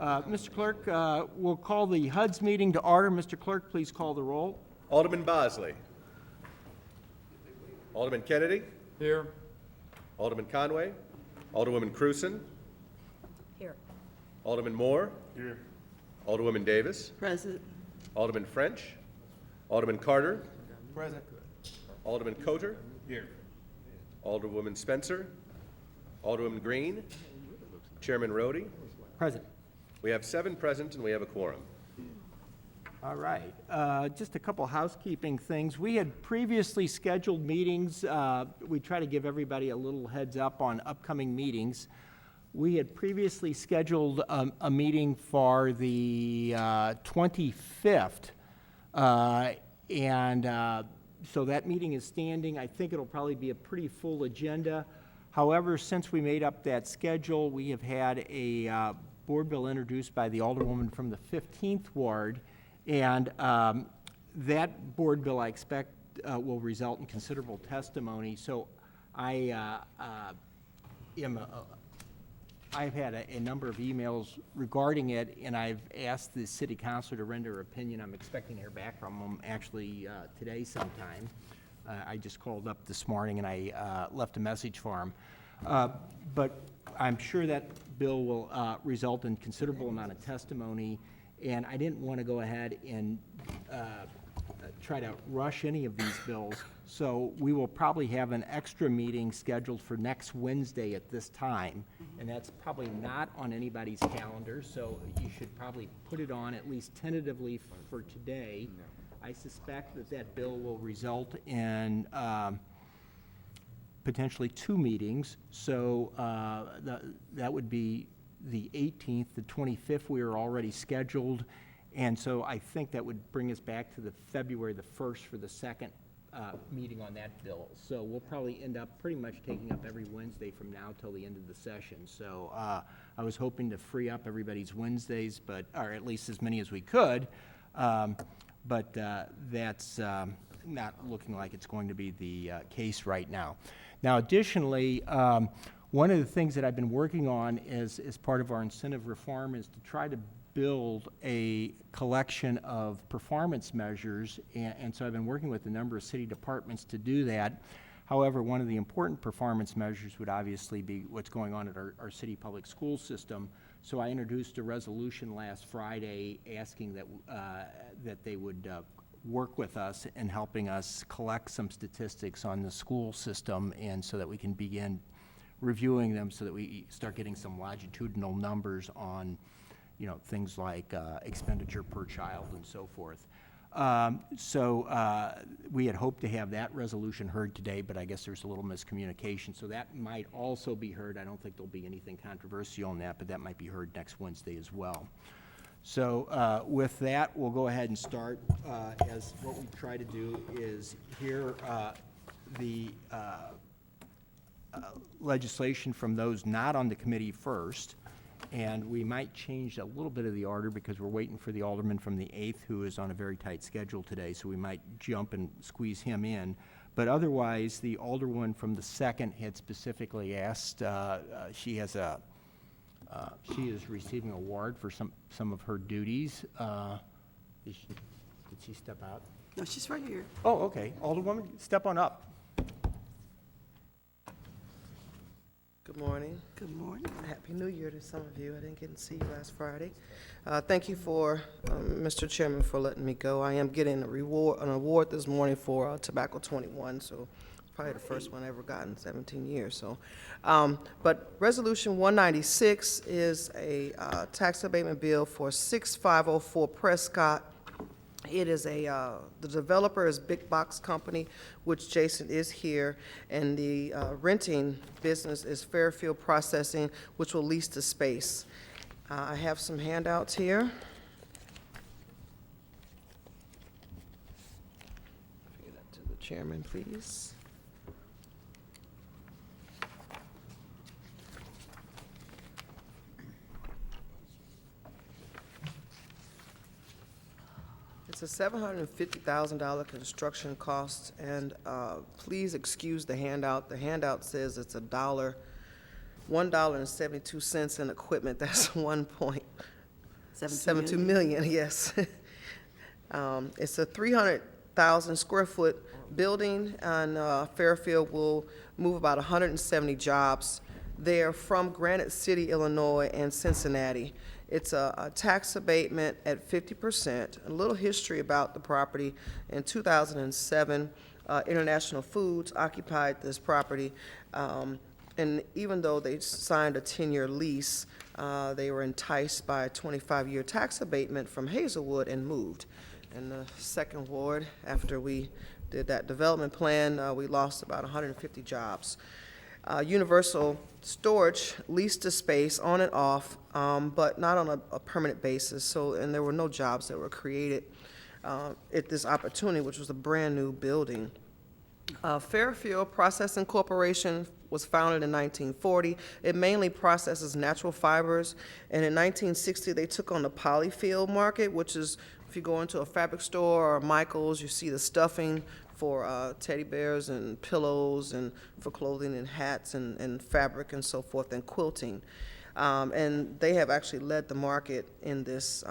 Mr. Clerk, we'll call the HUD's meeting to order. Mr. Clerk, please call the roll. Alderman Bosley. Alderman Kennedy. Here. Alderman Conway. Alderwoman Cruzen. Here. Alderman Moore. Here. Alderwoman Davis. Present. Alderman French. Alderman Carter. Present. Alderman COATAR. Here. Alderwoman Spencer. Alderwoman Green. Chairman Rhodey. Present. We have 7 present and we have a quorum. All right. Just a couple housekeeping things. We had previously scheduled meetings. We try to give everybody a little heads up on upcoming meetings. We had previously scheduled a meeting for the 25th. So that meeting is standing. I think it'll probably be a pretty full agenda. However, since we made up that schedule, we have had a board bill introduced by the Alderwoman from the 15th Ward, and that board bill, I expect, will result in considerable testimony. So I've had a number of emails regarding it, and I've asked the city councilor to render an opinion. I'm expecting to hear back from them actually today sometime. I just called up this morning and I left a message for him. But I'm sure that bill will result in considerable amount of testimony, and I didn't want to go ahead and try to rush any of these bills. So we will probably have an extra meeting scheduled for next Wednesday at this time, and that's probably not on anybody's calendar, so you should probably put it on at least tentatively for today. I suspect that that bill will result in potentially 2 meetings. So that would be the 18th, the 25th. We are already scheduled, and so I think that would bring us back to the February the 1st for the second meeting on that bill. So we'll probably end up pretty much taking up every Wednesday from now till the end of the session. So I was hoping to free up everybody's Wednesdays, or at least as many as we could. But that's not looking like it's going to be the case right now. Now, additionally, one of the things that I've been working on as part of our incentive reform is to try to build a collection of performance measures, and so I've been working with a number of city departments to do that. However, one of the important performance measures would obviously be what's going on at our city public school system. So I introduced a resolution last Friday asking that they would work with us in helping us collect some statistics on the school system, and so that we can begin reviewing them so that we start getting some longitudinal numbers on, things like expenditure per child and so forth. We had hoped to have that resolution heard today, but I guess there's a little miscommunication. So that might also be heard. I don't think there'll be anything controversial on that, but that might be heard next Wednesday as well. So with that, we'll go ahead and start. As what we try to do is hear the legislation from those not on the committee first. And we might change a little bit of the order because we're waiting for the alderman from the 8th, who is on a very tight schedule today, so we might jump and squeeze him in. But otherwise, the alderwoman from the 2nd had specifically asked, she is receiving an award for some of her duties. Did she step out? No, she's right here. Oh, okay. Alderwoman, step on up. Good morning. Good morning. Happy New Year to some of you. I didn't get to see you last Friday. Thank you for, Mr. Chairman, for letting me go. I am getting an award this morning for Tobacco 21, so it's probably the first one I ever gotten in 17 years. So, but Resolution 196 is a tax abatement bill for 6504 Prescott. It is the developer is Big Box Company, which Jason is here, and the renting business is Fairfield Processing, which will lease the space. I have some handouts here. Give that to the chairman, please. It's a $750,000 construction cost, and please excuse the handout. The handout says it's $1.72 in equipment. That's 72 million, yes. It's a 300,000 square foot building, and Fairfield will move about 170 jobs there from Granite City, Illinois, and Cincinnati. It's a tax abatement at 50%. A little history about the property. In 2007, International Foods occupied this property, and even though they signed a 10-year lease, they were enticed by a 25-year tax abatement from Hazelwood and moved. In the second ward, after we did that development plan, we lost about 150 jobs. Universal Storage leased the space on and off, but not on a permanent basis. So, and there were no jobs that were created at this opportunity, which was a brand-new building. Fairfield Processing Corporation was founded in 1940. It mainly processes natural fibers, and in 1960, they took on the polyfield market, which is, if you go into a fabric store or Michael's, you see the stuffing for teddy bears and pillows and for clothing and hats and fabric and so forth, and quilting. And they have actually led the market in this,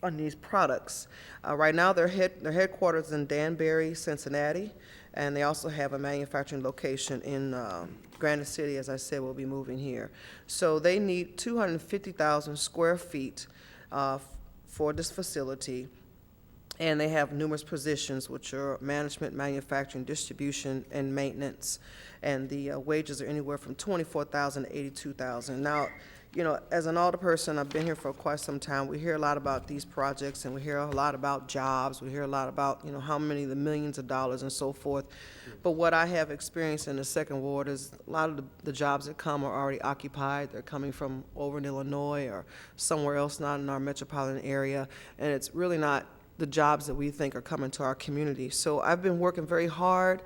on these products. Right now, their headquarters in Danbury, Cincinnati, and they also have a manufacturing location in Granite City, as I said, will be moving here. So they need 250,000 square feet for this facility, and they have numerous positions, which are management, manufacturing, distribution, and maintenance, and the wages are anywhere from $24,000 to $82,000. Now, you know, as an alderperson, I've been here for quite some time. We hear a lot about these projects, and we hear a lot about jobs. We hear a lot about, you know, how many of the millions of dollars and so forth. But what I have experienced in the second ward is a lot of the jobs that come are already occupied. They're coming from over in Illinois or somewhere else, not in our metropolitan area, and it's really not the jobs that we think are coming to our community. So I've been working very hard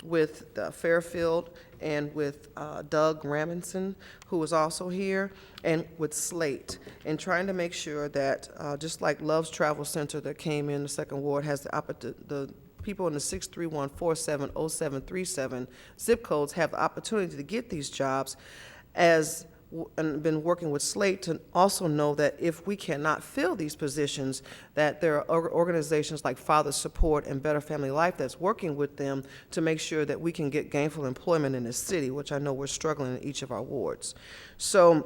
with Fairfield and with Doug Rammonson, who is also here, and with Slate, and trying to make sure that, just like Love's Travel Center that came in the second ward has the people in the 631470737 zip codes have the opportunity to get these jobs, and been working with Slate to also know that if we cannot fill these positions, that there are organizations like Father Support and Better Family Life that's working with them to make sure that we can get gainful employment in this city, which I know we're struggling in each of our wards. So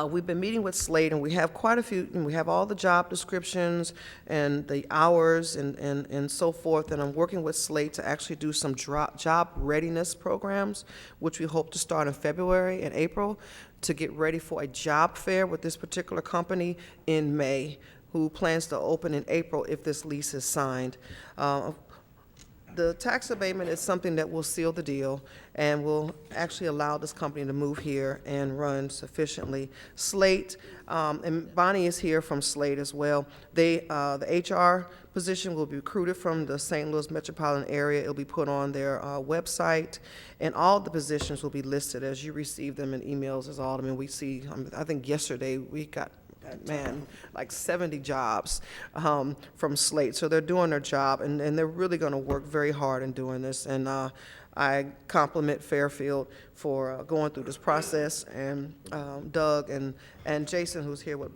we've been meeting with Slate, and we have quite a few, and we have all the job descriptions and the hours and so forth, and I'm working with Slate to actually do some job readiness programs, which we hope to start in February and April, to get ready for a job fair with this particular company in May, who plans to open in April if this lease is signed. The tax abatement is something that will seal the deal and will actually allow this company to move here and run sufficiently. Slate, and Bonnie is here from Slate as well. The HR position will be recruited from the St. Louis metropolitan area. It'll be put on their website, and all the positions will be listed as you receive them in emails as aldermen. We see, I think yesterday we got, man, like 70 jobs from Slate. So they're doing their job, and they're really going to work very hard in doing this. And I compliment Fairfield for going through this process, and Doug and Jason, who's here with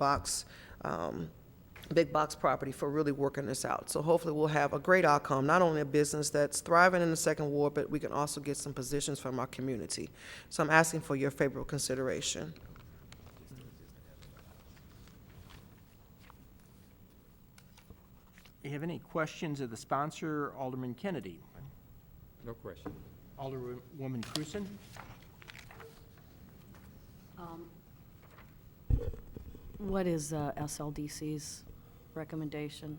Big Box Property, for really working this out. So hopefully we'll have a great outcome, not only a business that's thriving in the second ward, but we can also get some positions from our community. So I'm asking for your favorable consideration. Do you have any questions of the sponsor, Alderman Kennedy? No question. Alderwoman Cruzen? What is SLDC's recommendation?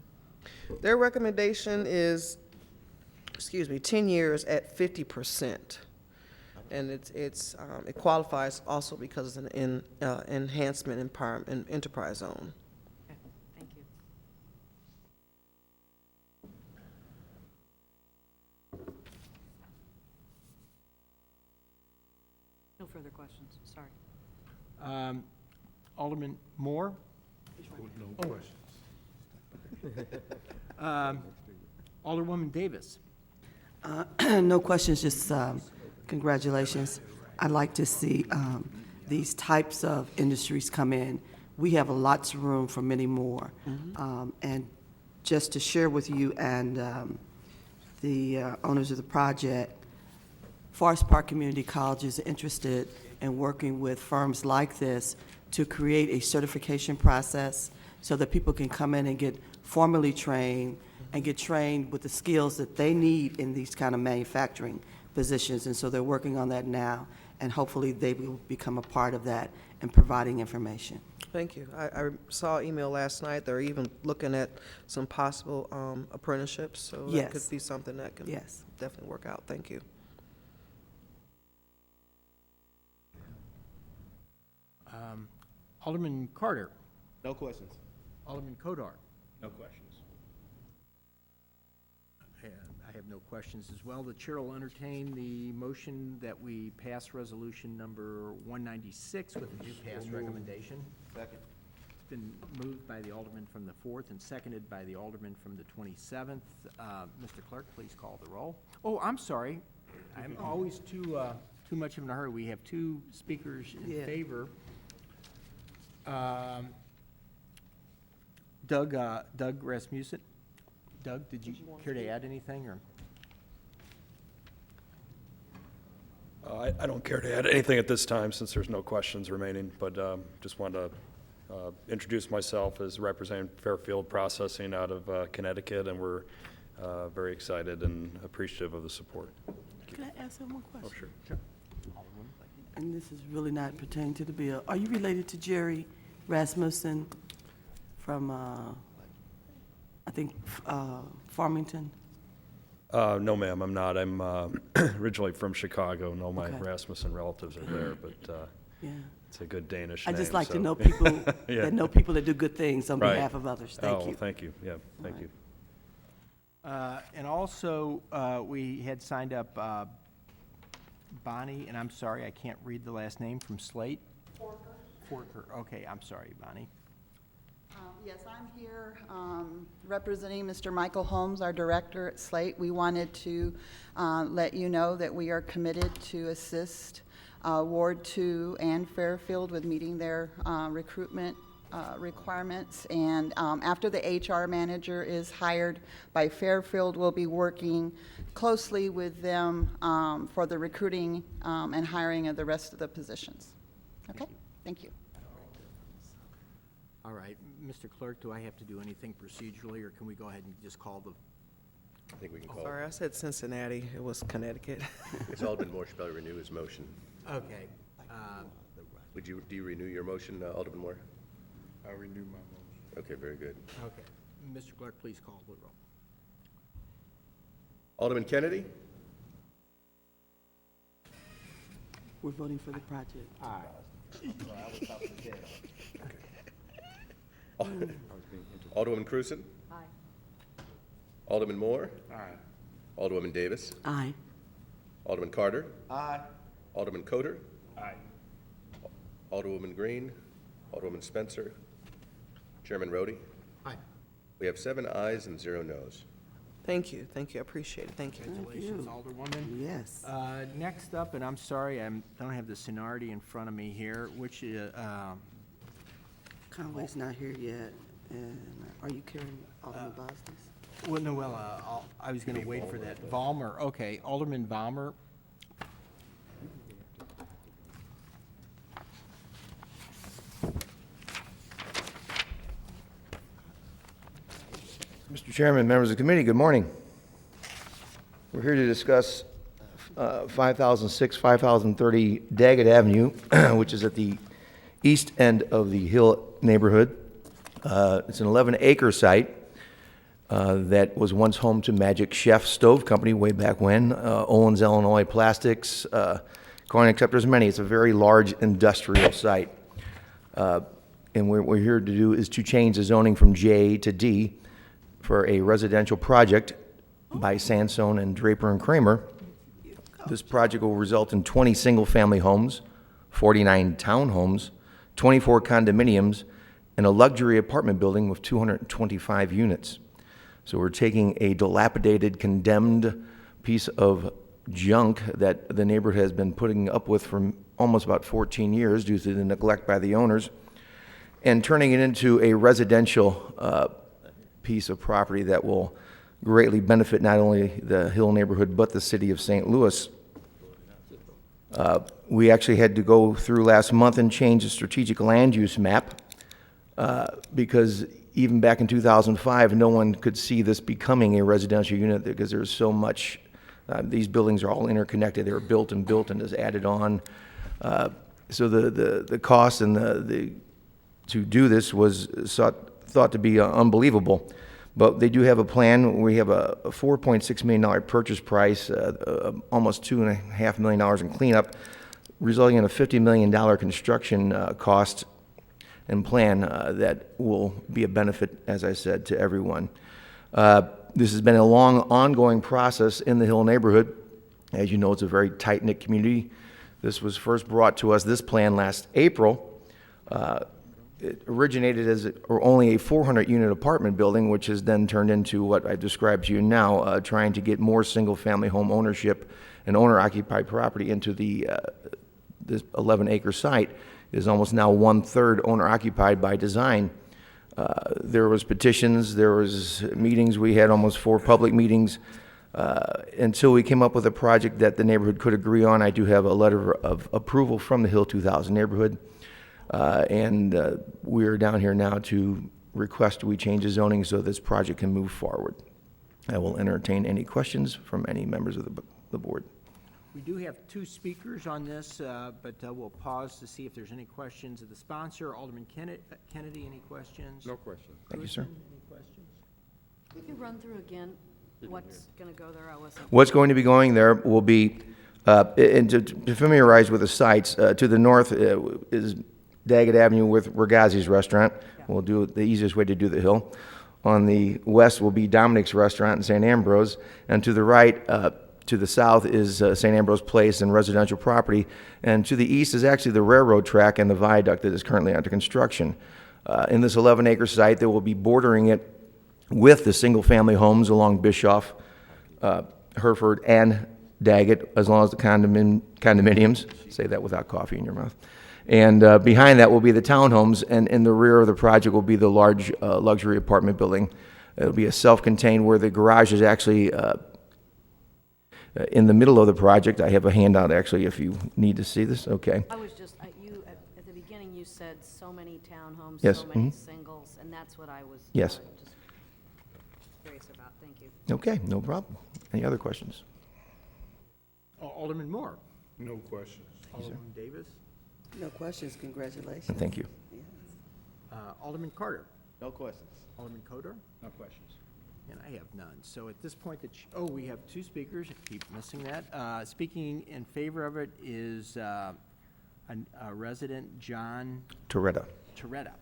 Their recommendation is, 10 years at 50%. And it qualifies also because it's an enhancement in enterprise zone. Okay, thank you. No further questions, sorry. Alderman Moore? No questions. Alderwoman Davis? No questions, just congratulations. I'd like to see these types of industries come in we have lots of room for many more. And just to share with you and the owners of the project, Forest Park Community College is interested in working with firms like this to create a certification process so that people can come in and get formally trained and get trained with the skills that they need in these kind of manufacturing positions. And so they're working on that now, and hopefully they will become a part of that and providing information. Thank you. I saw an email last night. They're even looking at some possible apprenticeships, so that Yes. could be something that can Yes. definitely work out. Thank you. Alderman Carter. No questions. Alderman COATAR. No questions. And I have no questions as well. The chair will entertain the motion that we pass resolution number 196 with a due pass recommendation. Second. It's been moved by the alderman from the 4th and seconded by the alderman from the 27th. Mr. Clerk, please call the roll. Oh, I'm sorry. I'm always too much in a hurry. We have two speakers in Yeah. favor. Doug Rasmussen. Doug, did you care to add anything, or? I don't care to add anything at this time since there's no questions remaining, but just wanted to introduce myself as representing Fairfield Processing out of Connecticut, and we're very excited and appreciative of the support. Can I ask him one question? Oh, sure. And this is really not pertaining to the bill. Are you related to Jerry Rasmussen from, I think, Farmington? No, ma'am, I'm not. I'm originally from Chicago. No, my Okay. Rasmussen relatives are there, but Yeah. it's a good Danish I name. just like to so- know people Yeah. that know people that do good things on Right. behalf of others. Thank you. Oh, thank you. Yeah, thank right. you. And also, we had signed up Bonnie, and I'm sorry, I can't read the last name, from Slate? Forker. Okay, I'm sorry, Bonnie. Yes, I'm here representing Mr. Michael Holmes, our director at Slate. We wanted to let you know that we are committed to assist Ward 2 and Fairfield with meeting their recruitment requirements. And after the HR manager is hired by Fairfield, we'll be working closely with them for the recruiting and hiring of the rest of the positions. Okay? Thank you. All right, Mr. Clerk, do I have to do anything procedurally, or can we go ahead and just call the? I think we can call. Sorry, I said Cincinnati. It was Connecticut. It's Alderman Moore should probably renew his motion. Okay. Do you renew your motion, Alderman Moore? I renew my motion. Okay, very good. Okay. Mr. Clerk, please call the roll. Alderman Kennedy? We're voting for the project. Alderwoman Cruzen? Aye. Alderman Moore? Aye. Alderwoman Davis? Aye. Alderman Carter? Aye. Alderman Coder? Aye. Alderwoman Green? Alderwoman Spencer? Chairman Rhodey? Aye. We have 7 ayes and 0 noes. Thank you. Thank you. I appreciate it. Thank you. Congratulations, you. Alderwoman. Yes. Next up, and I'm sorry, I don't have the seniority in front of me here, which is, Conway's not here yet. And are you carrying Alderman Bosley's? well, Noella, I was going to wait for that. Valmer, okay, Alderman Valmer. Mr. Chairman, members of the committee, good morning. We're here to discuss 5006, 5030 Daggett Avenue, which is at the east end of the Hill neighborhood. It's an 11-acre site that was once home to Magic Chef Stove Company way back when, Owens, Illinois Plastics, coin acceptors, many. It's a very large industrial site. And what we're here to do is to change the zoning from J to D for a residential project by Sansone and Draper and Kramer. This project will result in 20 single-family homes, 49 townhomes, 24 condominiums, and a luxury apartment building with 225 units. So we're taking a dilapidated, condemned piece of junk that the neighborhood has been putting up with for almost about 14 years due to the neglect by the owners, and turning it into a residential piece of property that will greatly benefit not only the Hill neighborhood, but the city of St. Louis. We actually had to go through last month and change the strategic land use map because even back in 2005, no one could see this becoming a residential unit because there's so much, these buildings are all interconnected. They were built and just added on. So the cost and to do this was thought to be unbelievable. But they do have a plan. We have a $4.6 million purchase price, almost $2.5 million in cleanup, resulting in a $50 million construction cost and plan that will be a benefit, as I said, to everyone. This has been a long, ongoing process in the Hill neighborhood. As you know, it's a very tight-knit community. This was first brought to us, this plan, last April. It originated as only a 400-unit apartment building, which has then turned into what I've described to you now, trying to get more single-family home ownership and owner-occupied property into this 11-acre site is almost now 1/3 owner-occupied by design. There was petitions, there was meetings. We had almost 4 public meetings until we came up with a project that the neighborhood could agree on. I do have a letter of approval from the Hill 2000 neighborhood. We are down here now to request we change the zoning so this project can move forward. I will entertain any questions from any members of the board. We do have 2 speakers on this, but we'll pause to see if there's any questions of the sponsor. Alderman Kennedy, any questions? No question. Thank you, sir. Any questions? Could you run through again what's going to go there? I wasn't. What's going to be going there will be, and to familiarize with the sites, to the north is Daggett Avenue with Ragazzi's restaurant. We'll do the easiest way to do the Hill. On the west will be Dominic's restaurant in St. Ambrose, and to the right, to the south is St. Ambrose Place and residential property, and to the east is actually the railroad track and the viaduct that is currently under construction. In this 11-acre site, they will be bordering it with the single-family homes along Bischoff, Hereford, and Daggett, as long as the condominiums. Say that without coffee in your mouth. And behind that will be the townhomes, and in the rear of the project will be the large luxury apartment building. It'll be a self-contained where the garage is actually in the middle of the project. I have a handout, actually, if you need to see this. Okay. I was just, at the beginning, you said so many townhomes, Yes, so many singles, and that's what I was Yes. just curious about. Thank you. Okay, no problem. Any other questions? Alderman Moore. No questions. Alderman Davis. No questions, congratulations. Thank you. Alderman Carter. No questions. Alderman Coder. No questions. And I have none. So at this point, we have 2 speakers. I keep missing that. Speaking in favor of it is a resident, John Toretta. Toretta.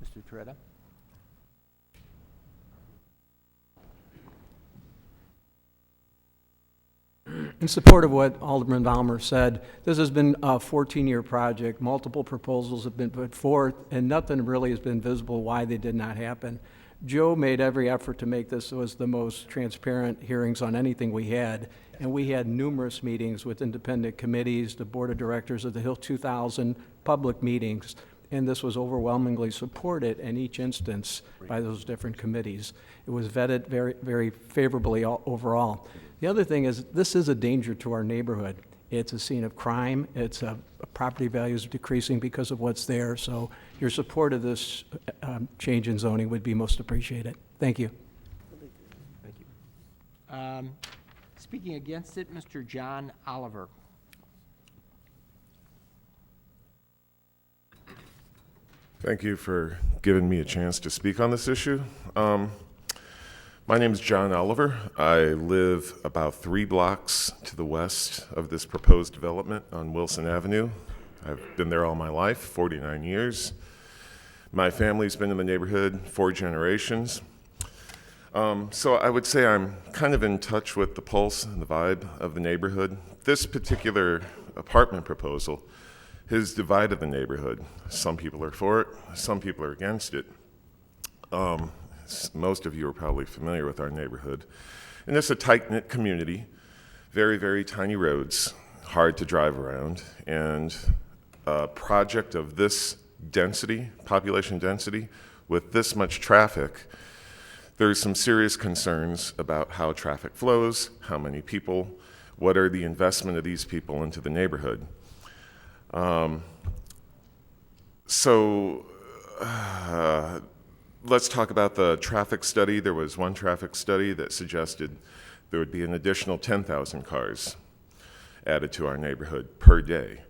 Mr. Toretta. In support of what Alderman Baumer said, this has been a 14-year project. Multiple proposals have been put forth, and nothing really has been visible why they did not happen. Joe made every effort to make this was the most transparent hearings on anything we had, and we had numerous meetings with independent committees, the board of directors of the Hill 2000, public meetings, and this was overwhelmingly supported in each instance by those different committees. It was vetted very, very favorably overall. The other thing is, this is a danger to our neighborhood. It's a scene of crime. It's property values decreasing because of what's there. So your support of this change in zoning would be most appreciated. Thank you. Thank you. Speaking against it, Mr. John Oliver. Thank you for giving me a chance to speak on this issue. My name is John Oliver. I live about 3 blocks to the west of this proposed development on Wilson Avenue. I've been there all my life, 49 years. My family's been in the neighborhood 4 generations. So I would say I'm kind of in touch with the pulse and the vibe of the neighborhood. This particular apartment proposal has divided the neighborhood. Some people are for it, some people are against it. Most of you are probably familiar with our neighborhood. And it's a tight-knit community, very, very tiny roads, hard to drive around, and a project of this density, population density, with this much traffic, there's some serious concerns about how traffic flows, how many people, what are the investment of these people into the neighborhood. Let's talk about the traffic study. There was one traffic study that suggested there would be an additional 10,000 cars added to our neighborhood per day.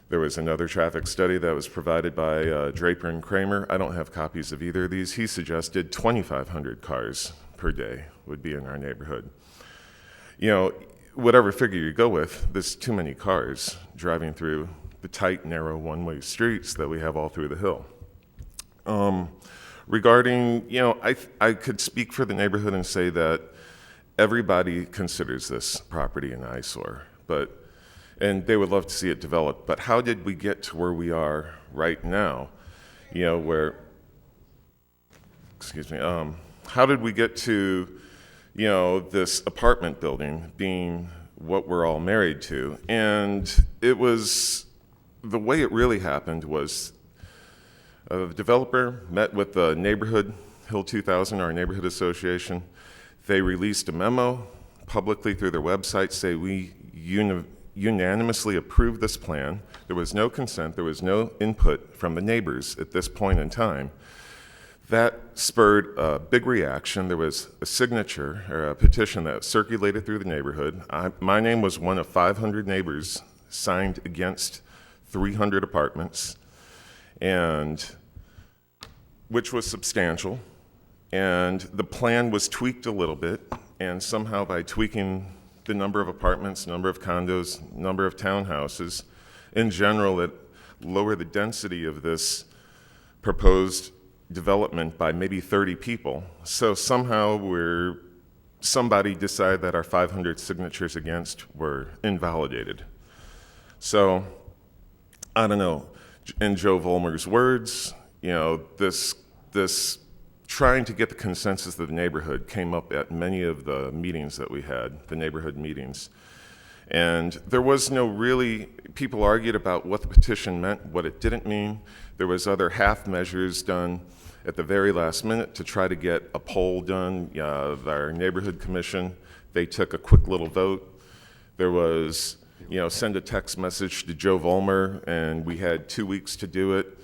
There was another traffic study that was provided by Draper and Kramer. I don't have copies of either of these. He suggested 2,500 cars per day would be in our neighborhood. You know, whatever figure you go with, there's too many cars driving through the tight, narrow one-way streets that we have all through the hill. Regarding, you know, I could speak for the neighborhood and say that everybody considers this property an eyesore, and they would love to see it developed. But how did we get to where we are right now? You know, how did we get to, you know, this apartment building being what we're all married to? And it was, the way it really happened was the developer met with the neighborhood, Hill 2000, our neighborhood association. They released a memo publicly through their website, say we unanimously approved this plan. There was no consent, there was no input from the neighbors at this point in time. That spurred a big reaction. There was a signature or a petition that circulated through the neighborhood. My name was one of 500 neighbors signed against 300 apartments, and which was substantial. And the plan was tweaked a little bit, and somehow by tweaking the number of apartments, number of condos, number of townhouses, in general, it lowered the density of this proposed development by maybe 30 people. So somehow somebody decided that our 500 signatures against were invalidated. So, I don't know, in Joe Vollmer's words, you know, this trying to get the consensus of the neighborhood came up at many of the meetings that we had, the neighborhood meetings. And there was no really, people argued about what the petition meant, what it didn't mean. There was other half measures done at the very last minute to try to get a poll done. Our neighborhood commission, they took a quick little vote. There was, you know, send a text message to Joe Vollmer, and we had 2 weeks to do it.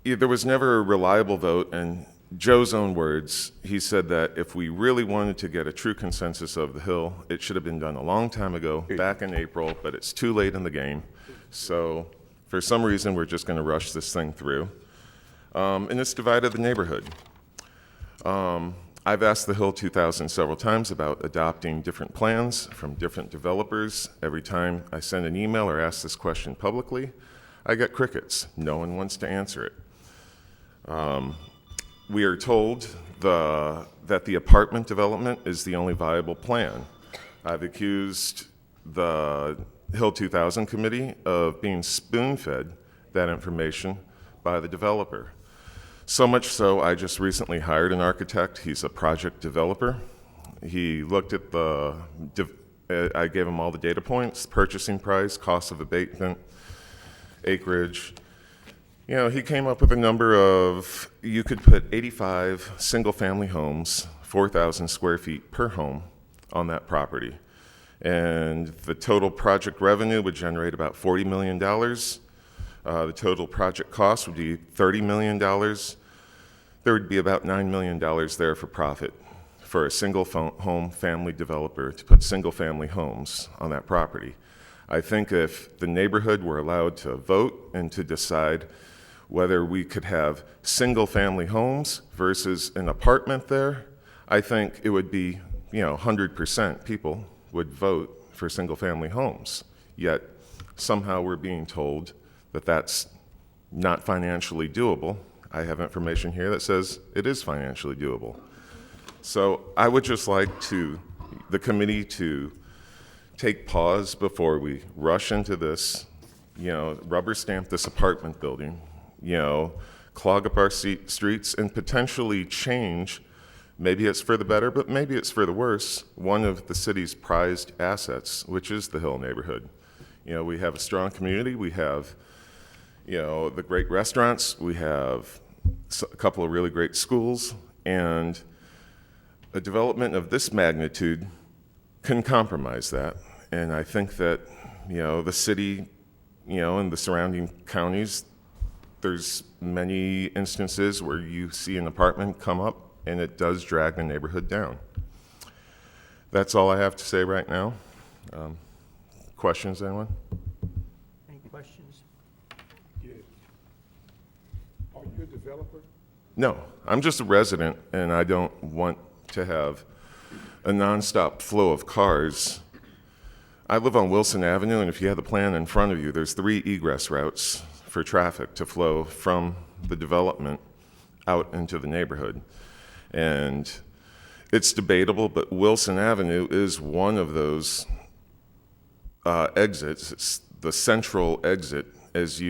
There was never a reliable vote, and Joe's own words, he said that if we really wanted to get a true consensus of the Hill, it should have been done a long time ago, back in April, but it's too late in the game. So for some reason, we're just going to rush this thing through. And it's divided the neighborhood. I've asked the Hill 2000 several times about adopting different plans from different developers. Every time I send an email or ask this question publicly, I get crickets. No one wants to answer it. We are told that the apartment development is the only viable plan. I've accused the Hill 2000 committee of being spoon-fed that information by the developer. So much so, I just recently hired an architect. He's a project developer. He looked at I gave him all the data points, purchasing price, cost of abatement, acreage. You know, he came up with a number of, you could put 85 single-family homes, 4,000 square feet per home on that property. And the total project revenue would generate about $40 million. The total project cost would be $30 million. There would be about $9 million there for profit for a single home family developer to put single-family homes on that property. I think if the neighborhood were allowed to vote and to decide whether we could have single-family homes versus an apartment there, I think it would be, 100% people would vote for single-family homes. Yet somehow we're being told that that's not financially doable. I have information here that says it is financially doable. So I would just like the committee to take pause before we rush into this, rubber stamp this apartment building, clog up our streets and potentially change, maybe it's for the better, but maybe it's for the worse, one of the city's prized assets, which is the Hill neighborhood. We have a strong community. We have, the great restaurants, we have a couple of really great schools, and a development of this magnitude can compromise that. And I think that, the city, and the surrounding counties, there's many instances where you see an apartment come up and it does drag the neighborhood down. That's all I have to say right now. Questions, anyone? Any questions? Yeah. Are you a developer? No, I'm just a resident, and I don't want to have a nonstop flow of cars. I live on Wilson Avenue, and if you have the plan in front of you, there's 3 egress routes for traffic to flow from the development out into the neighborhood. And it's debatable, but Wilson Avenue is one of those exits. It's the central exit if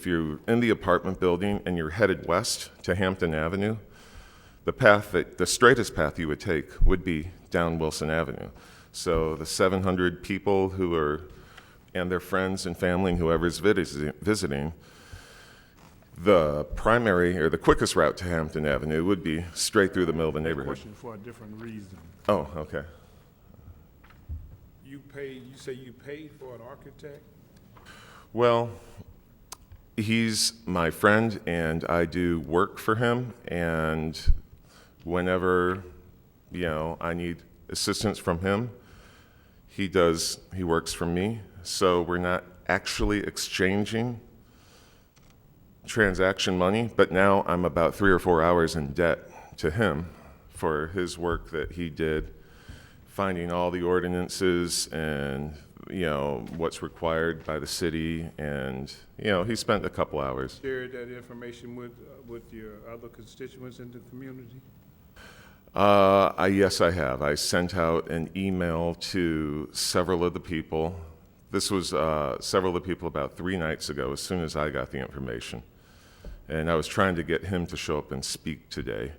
you're in the apartment building and you're headed west to Hampton Avenue, the straightest path you would take would be down Wilson Avenue. So the 700 people and their friends and family and whoever's visiting, the primary or the quickest route to Hampton Avenue would be straight through the middle of the neighborhood. Question for a different reason. Oh, okay. You say you paid for an architect? Well, he's my friend, and I do work for him, and whenever, I need assistance from him, he works for me, so we're not actually exchanging transaction money, but now I'm about 3 or 4 hours in debt to him for his work that he did, finding all the ordinances and, what's required by the city, and, he spent a couple hours. Shared that information with your other constituents in the community? Yes, I have. I sent out an email to several of the people. This was several of the people about 3 nights ago, as soon as I got the information. And I was trying to get him to show up and speak today.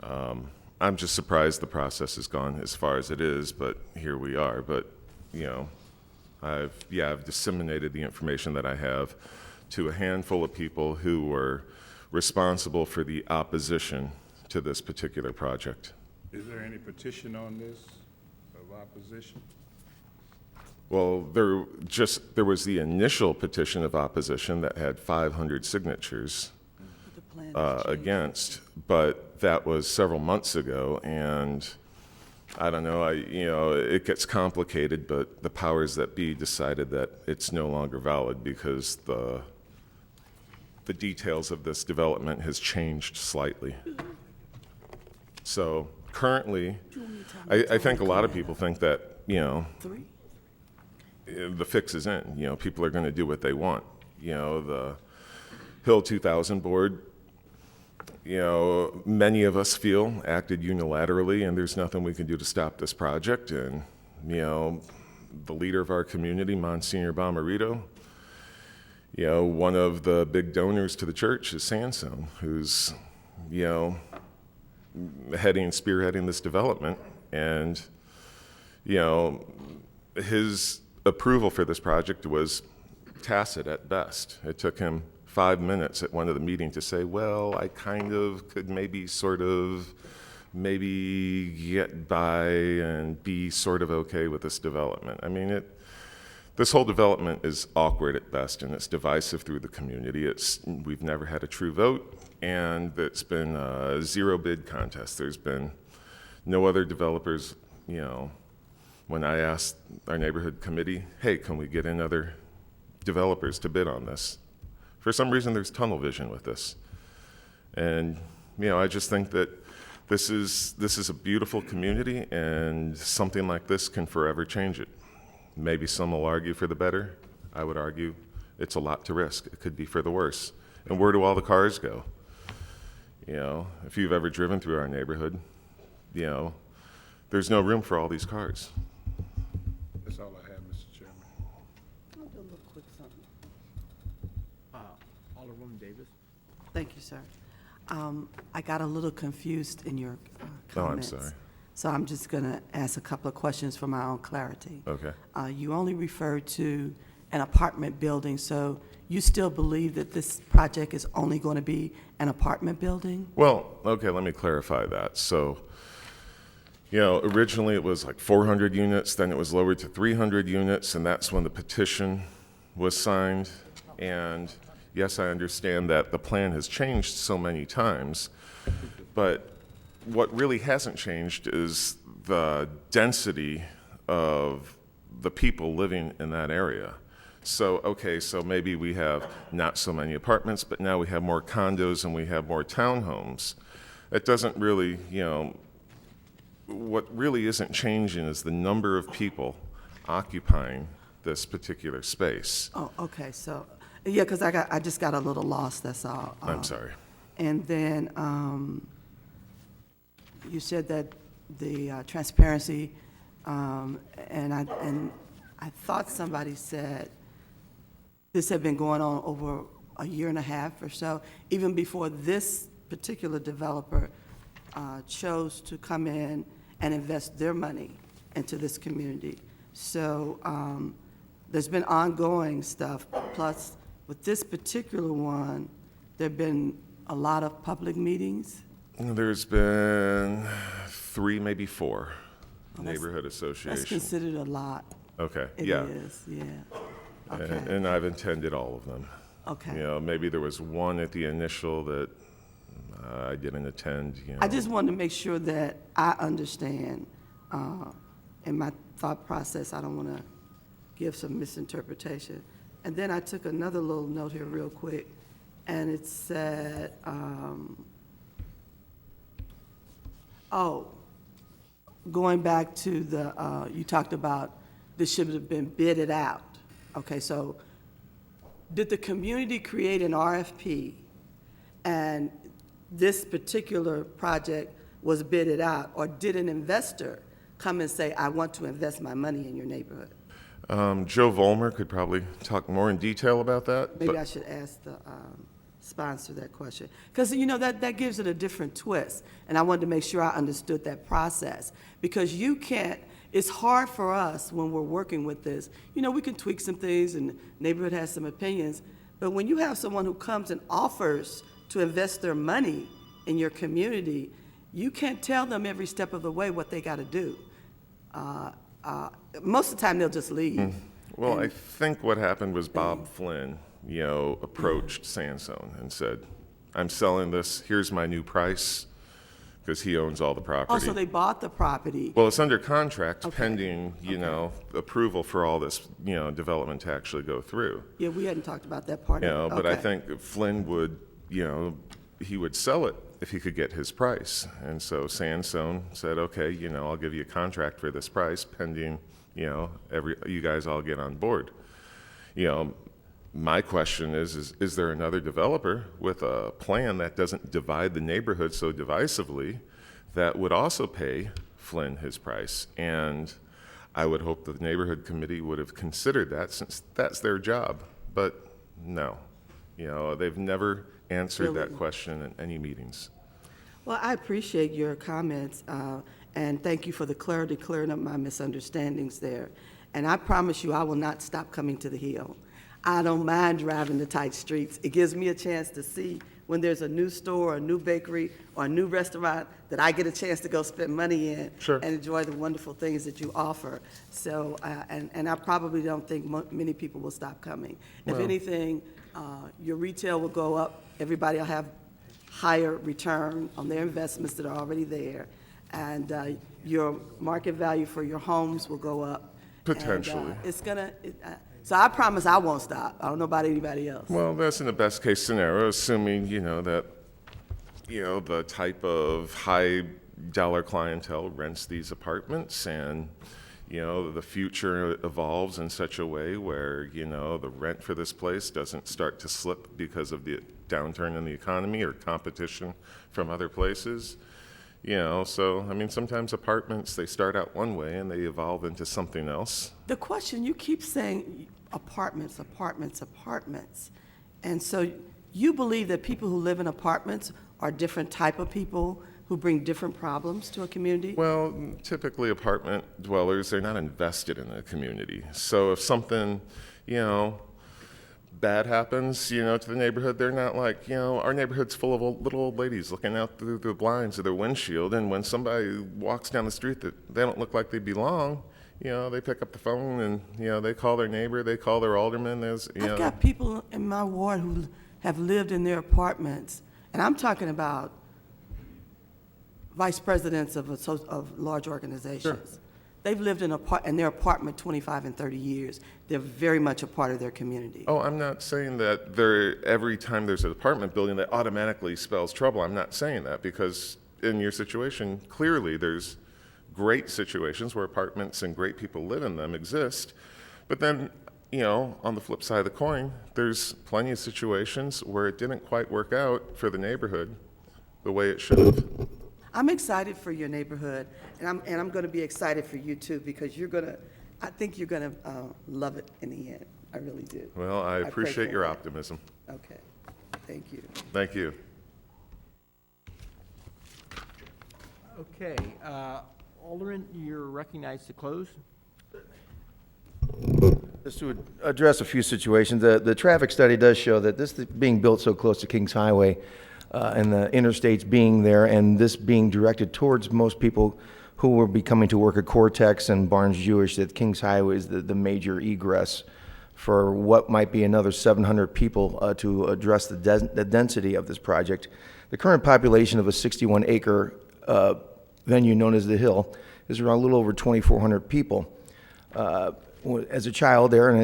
I'm just surprised the process has gone as far as it is, but here we are. But, I've disseminated the information that I have to a handful of people who were responsible for the opposition to this particular project. Is there any petition on this of opposition? Well, there was the initial petition of opposition that had 500 signatures against, but that was several months ago, and I don't know, it gets complicated, but the powers that be decided that it's no longer valid because the details of this development has changed slightly. So currently, I think a lot of people think that, the fix is in. People are going to do what they want. The Hill 2000 board, many of us feel acted unilaterally, and there's nothing we can do to stop this project. And, the leader of our community, Monsignor Bomarito, one of the big donors to the church is Sansone, who's, spearheading this development. And, his approval for this project was tacit at best. It took him 5 minutes at one of the meetings to say, well, I kind of could maybe get by and be sort of okay with this development. I mean, this whole development is awkward at best, and it's divisive through the community. We've never had a true vote, and it's been a zero bid contest. There's been no other developers, when I asked our neighborhood committee, hey, can we get in other developers to bid on this? For some reason, there's tunnel vision with this. And, I just think that this is a beautiful community, and something like this can forever change it. Maybe some will argue for the better. I would argue it's a lot to risk. It could be for the worse. And where do all the cars go? If you've ever driven through our neighborhood, there's no room for all these cars. That's all I have, Mr. Chairman. I'll do a little quick something. Alderwoman Davis? Thank you, sir. I got a little confused in your Oh, I'm comments. sorry. So I'm just going to ask a couple of questions for my own clarity. Okay. You only referred to an apartment building. So you still believe that this project is only going to be an apartment building? Well, okay, let me clarify that. So, originally it was like 400 units, then it was lowered to 300 units, and that's when the petition was signed. And yes, I understand that the plan has changed so many times, but what really hasn't changed is the density of the people living in that area. So, okay, so maybe we have not so many apartments, but now we have more condos and we have more townhomes. That doesn't really, what really isn't changing is the number of people occupying this particular space. Oh, okay, so, yeah, because I just got a little lost, that's all. I'm sorry. And then you said that the transparency, and I thought somebody said this had been going on over a year and a half or so, even before this particular developer chose to come in and invest their money into this community. So there's been ongoing stuff, plus with this particular one, there've been a lot of public meetings. There's been 3, maybe 4 that's- neighborhood That's associations. considered a lot. Okay, It yeah. is, yeah. And, Okay, and I've attended all of them. okay. Maybe there was one at the initial that I didn't attend, I just wanted to make sure that I understand in my thought process. I don't want to give some misinterpretation. And then I took another little note here real quick, and it said, going back to the, you talked about this should have been bidded out. Okay, so did the community create an RFP and this particular project was bidded out, or did an investor come and say, I want to invest my money in your neighborhood? Joe Vollmer could probably talk more in detail about that. Maybe but- I should ask the sponsor that question. Because, that gives it a different twist, and I wanted to make sure I understood that process. Because you can't, it's hard for us when we're working with this. We can tweak some things, and the neighborhood has some opinions, but when you have someone who comes and offers to invest their money in your community, you can't tell them every step of the way what they got to do. Most of the time, they'll just leave. Well, I think what happened was Bob Flynn, approached Sansone and said, I'm selling this, here's my new price, because he owns all the property. Oh, so they bought the property. Well, it's under contract Okay. pending, approval for all this, development to actually go through. Yeah, we hadn't talked about that part. But I Okay. think Flynn would, he would sell it if he could get his price. And so Sansone said, okay, I'll give you a contract for this price pending, you guys all get on board. My question is there another developer with a plan that doesn't divide the neighborhood so divisively that would also pay Flynn his price? And I would hope the neighborhood committee would have considered that, since that's their job. But no, they've never answered that Really? question in any meetings. Well, I appreciate your comments, and thank you for the clarity, clearing up my misunderstandings there. And I promise you, I will not stop coming to the Hill. I don't mind driving the tight streets. It gives me a chance to see when there's a new store, a new bakery, or a new restaurant that I get a chance to go spend money in. Sure. And enjoy the wonderful things that you offer. So, and I probably don't think many people will stop coming. If anything, your retail will go up, everybody will have higher return on their investments that are already there, and your market value for your homes will go up. Potentially. And, so I promise I won't stop. I don't know about anybody else. Well, that's in the best case scenario, assuming, that, the type of high dollar clientele rents these apartments, and, the future evolves in such a way where, the rent for this place doesn't start to slip because of the downturn in the economy or competition from other places. So, sometimes apartments, they start out one way and they evolve into something else. The question, you keep saying apartments, apartments, apartments. And so you believe that people who live in apartments are different type of people who bring different problems to a community? Well, typically apartment dwellers, they're not invested in the community. So if something, bad happens, to the neighborhood, they're not like, our neighborhood's full of little old ladies looking out through the blinds of their windshield, and when somebody walks down the street that they don't look like they belong, they pick up the phone and, they call their neighbor, they call their alderman. I've got people in my ward who have lived in their apartments, and I'm talking about vice presidents of large organizations. Sure. They've lived in their apartment 25 and 30 years. They're very much a part of their community. Oh, I'm not saying that every time there's an apartment building that automatically spells trouble. I'm not saying that, because in your situation, clearly there's great situations where apartments and great people live in them exist. But then, on the flip side of the coin, there's plenty of situations where it didn't quite work out for the neighborhood the way it should have. I'm excited for your neighborhood, and I'm going to be excited for you too, because I think you're going to love it in the end. I really do. Well, I pray appreciate for your that. optimism. Okay, thank you. Thank you. Okay, Alderman, you're recognized to close. Just to address a few situations, the traffic study does show that this being built so close to Kings Highway and the interstates being there, and this being directed towards most people who will be coming to work at Cortex and Barnes Jewish, that Kings Highway is the major egress for what might be another 700 people to address the density of this project. The current population of a 61-acre venue known as The Hill is around a little over 2,400 people. As a child there, and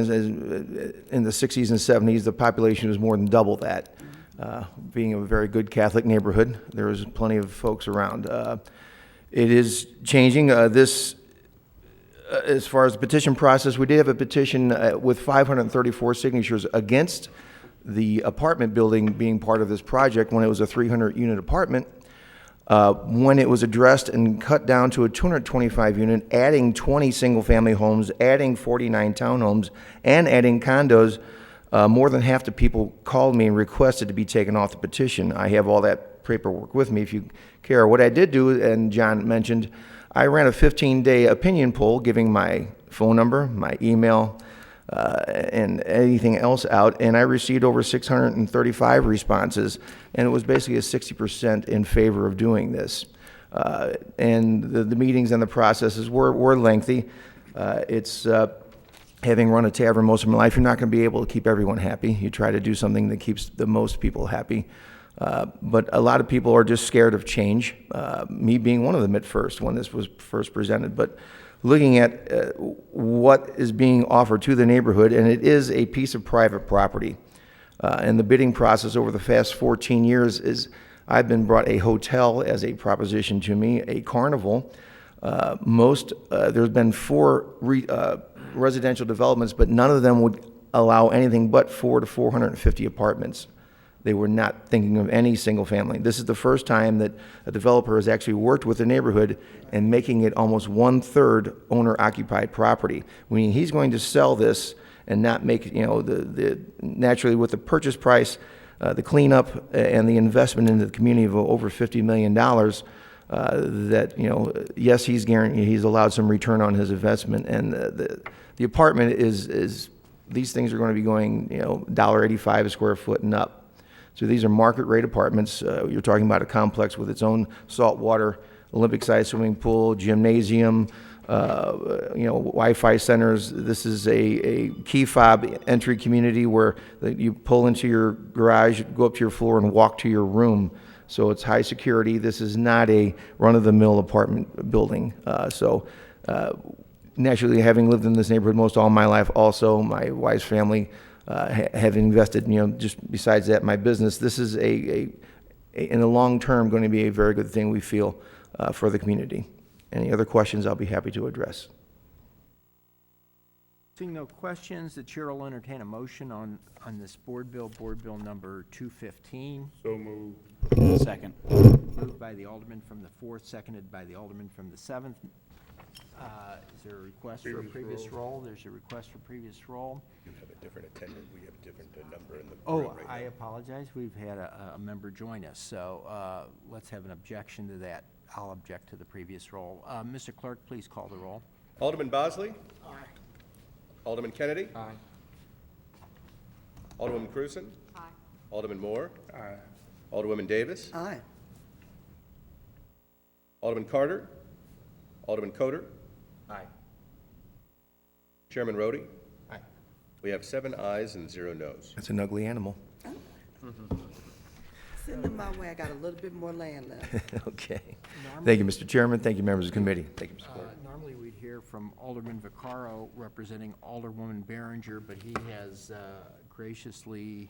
in the 60s and 70s, the population was more than double that. Being a very good Catholic neighborhood, there was plenty of folks around. It is changing. As far as the petition process, we did have a petition with 534 signatures against the apartment building being part of this project when it was a 300-unit apartment. When it was addressed and cut down to a 225-unit, adding 20 single-family homes, adding 49 townhomes, and adding condos, more than half the people called me and requested to be taken off the petition. I have all that paperwork with me if you care. What I did do, and John mentioned, I ran a 15-day opinion poll giving my phone number, my email, and anything else out, and I received over 635 responses, and it was basically a 60% in favor of doing this. And the meetings and the processes were lengthy. Having run a tavern most of my life, you're not going to be able to keep everyone happy. You try to do something that keeps the most people happy. But a lot of people are just scared of change, me being one of them at first when this was first presented. But looking at what is being offered to the neighborhood, and it is a piece of private property. And the bidding process over the past 14 years is I've been brought a hotel as a proposition to me, a carnival. There's been 4 residential developments, but none of them would allow anything but 400 to 450 apartments. They were not thinking of any single family. This is the first time that a developer has actually worked with the neighborhood and making it almost 1/3 owner-occupied property. Meaning he's going to sell this and not make, naturally with the purchase price, the cleanup and the investment into the community of over $50 million, yes, he's allowed some return on his investment, and the apartment is these things are going to be going, $1.85 a square foot and up. So these are market rate apartments. You're talking about a complex with its own saltwater, Olympic-sized swimming pool, gymnasium, Wi-Fi centers. This is a key fob entry community where you pull into your garage, go up to your floor, and walk to your room. So it's high security. This is not a run-of-the-mill apartment building. Naturally, having lived in this neighborhood most all my life, also my wife's family have invested, just besides that, my business. This is in the long term going to be a very good thing, we feel, for the community. Any other questions, I'll be happy to address. Seeing no questions, the chair will entertain a motion on this board bill number 215. So moved. Second. Moved by the alderman from the 4th, seconded by the alderman from the 7th. Is there a request for a previous roll? There's a request for previous roll. You have a different attendant, we have a different number in the Oh, room right I now. apologize. We've had a member join us, so let's have an objection to that. I'll object to the previous roll. Mr. Clerk, please call the roll. Alderman Bosley? Aye. Alderman Kennedy? Aye. Alderwoman Cruzen? Aye. Alderman Moore? Aye. Alderwoman Davis? Aye. Alderman Carter? Alderman COATAR? Aye. Chairman Rhodey? Aye. We have 7 ayes and 0 noes. That's an ugly animal. Send them my way, I got a little bit more land left. Okay. Thank you, Mr. Chairman. Thank you, members of the committee. Thank you, Mr. Clerk. Normally, we'd hear from Alderman Vaccaro representing Alderwoman Baringer, but he has graciously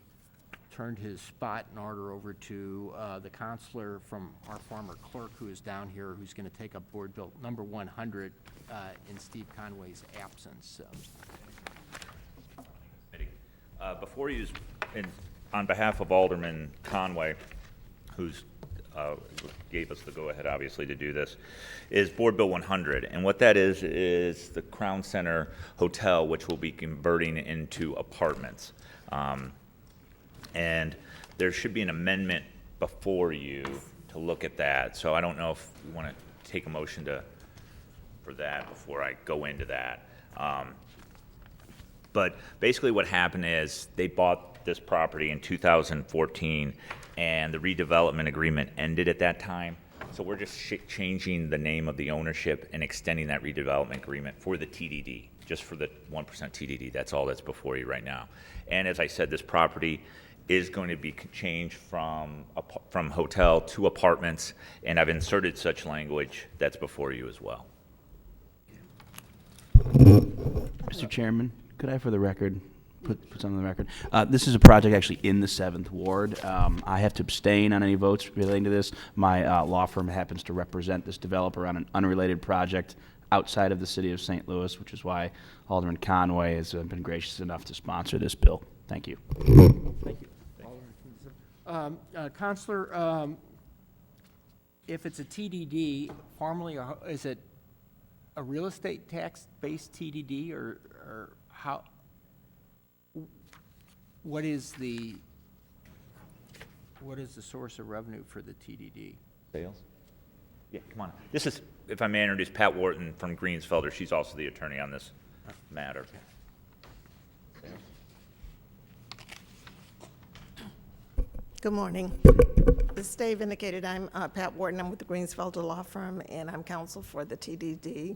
turned his spot in order over to the counselor from our former clerk, who is down here, who's going to take up Board Bill number 100 in Steve Conway's absence. Before you, on behalf of Alderman Conway, who's gave us the go-ahead, obviously, to do this, is Board Bill 100. And what that is the Crown Center Hotel, which will be converting into apartments. And there should be an amendment before you to look at that. So I don't know if you want to take a motion for that before I go into that. But basically what happened is they bought this property in 2014, and the redevelopment agreement ended at that time. So we're just changing the name of the ownership and extending that redevelopment agreement for the TDD, just for the 1% TDD. That's all that's before you right now. And as I said, this property is going to be changed from hotel to apartments, and I've inserted such language that's before you as well. Mr. Chairman, could I, for the record, put something on the record? This is a project actually in the 7th Ward. I have to abstain on any votes relating to this. My law firm happens to represent this developer on an unrelated project outside of the city of St. Louis, which is why Alderman Conway has been gracious enough to sponsor this bill. Thank you. Thank you. Counselor, if it's a TDD, formerly, is it a real estate tax-based TDD, or how? What is the source of revenue for the TDD? Sales? Yeah, come on. This is, if I may introduce Pat Wharton from Greensfelder. She's also the attorney on this matter. Good morning. As Dave indicated, I'm Pat Wharton. I'm with the Greensfelder Law Firm, and I'm counsel for the TDD.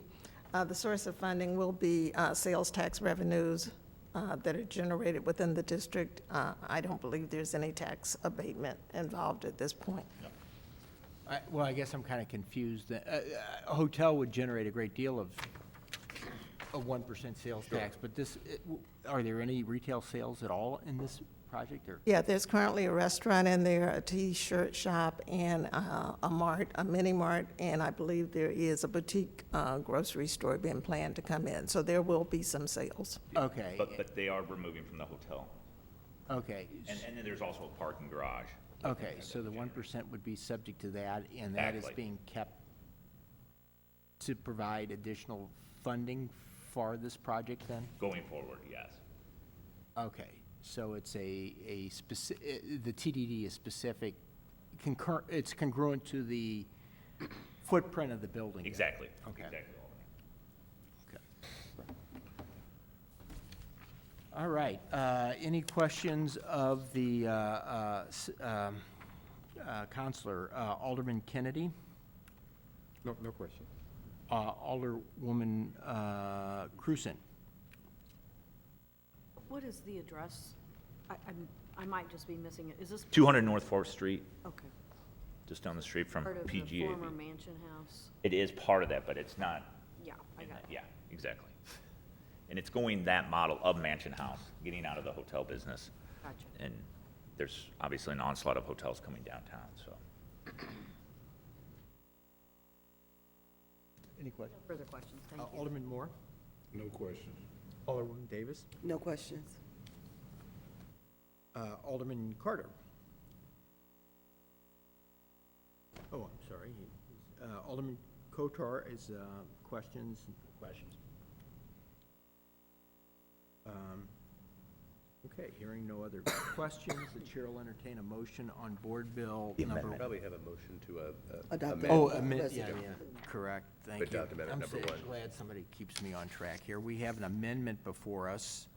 The source of funding will be sales tax revenues that are generated within the district. I don't believe there's any tax abatement involved at this point. Well, I guess I'm kind of confused. A hotel would generate a great deal of 1% sales tax, but are there any retail sales at all in this project? Or? Yeah, there's currently a restaurant in there, a T-shirt shop, and a mart, a mini mart, and I believe there is a boutique grocery store being planned to come in. So there will be some sales. Okay. But they are removing from the hotel. Okay. And then there's also a parking garage. Okay, so the 1% would be subject to that, and that is Exactly. being kept to provide additional funding for this project then? Going forward, yes. Okay, so it's the TDD is specific, it's congruent to the footprint of the building? then? Exactly. Okay. Exactly. All right, any questions of the counselor? Alderman Kennedy? No question. Alderwoman Cruzen? What is the address? I might just be missing it. Is this 200 North 4th Street, okay? just down the street from Part of the PGA. former mansion house? It is part of that, but it's not. Yeah, I got it. Yeah, exactly. And it's going that model of mansion house, getting out of the hotel business. Gotcha. And there's obviously an onslaught of hotels coming downtown, so. Any questions? Further questions? Thank you. Alderman Moore? No questions. Alderwoman Davis? No questions. Alderman Carter? Oh, I'm sorry. Alderman COATAR is questions? Questions. Okay, hearing no other questions, the chair will entertain a motion on Board Bill number. Probably have a motion to Adopt amend. Oh, yeah, correct, thank you. Adopt amendment number I'm 1. glad somebody keeps me on track here. We have an amendment before us.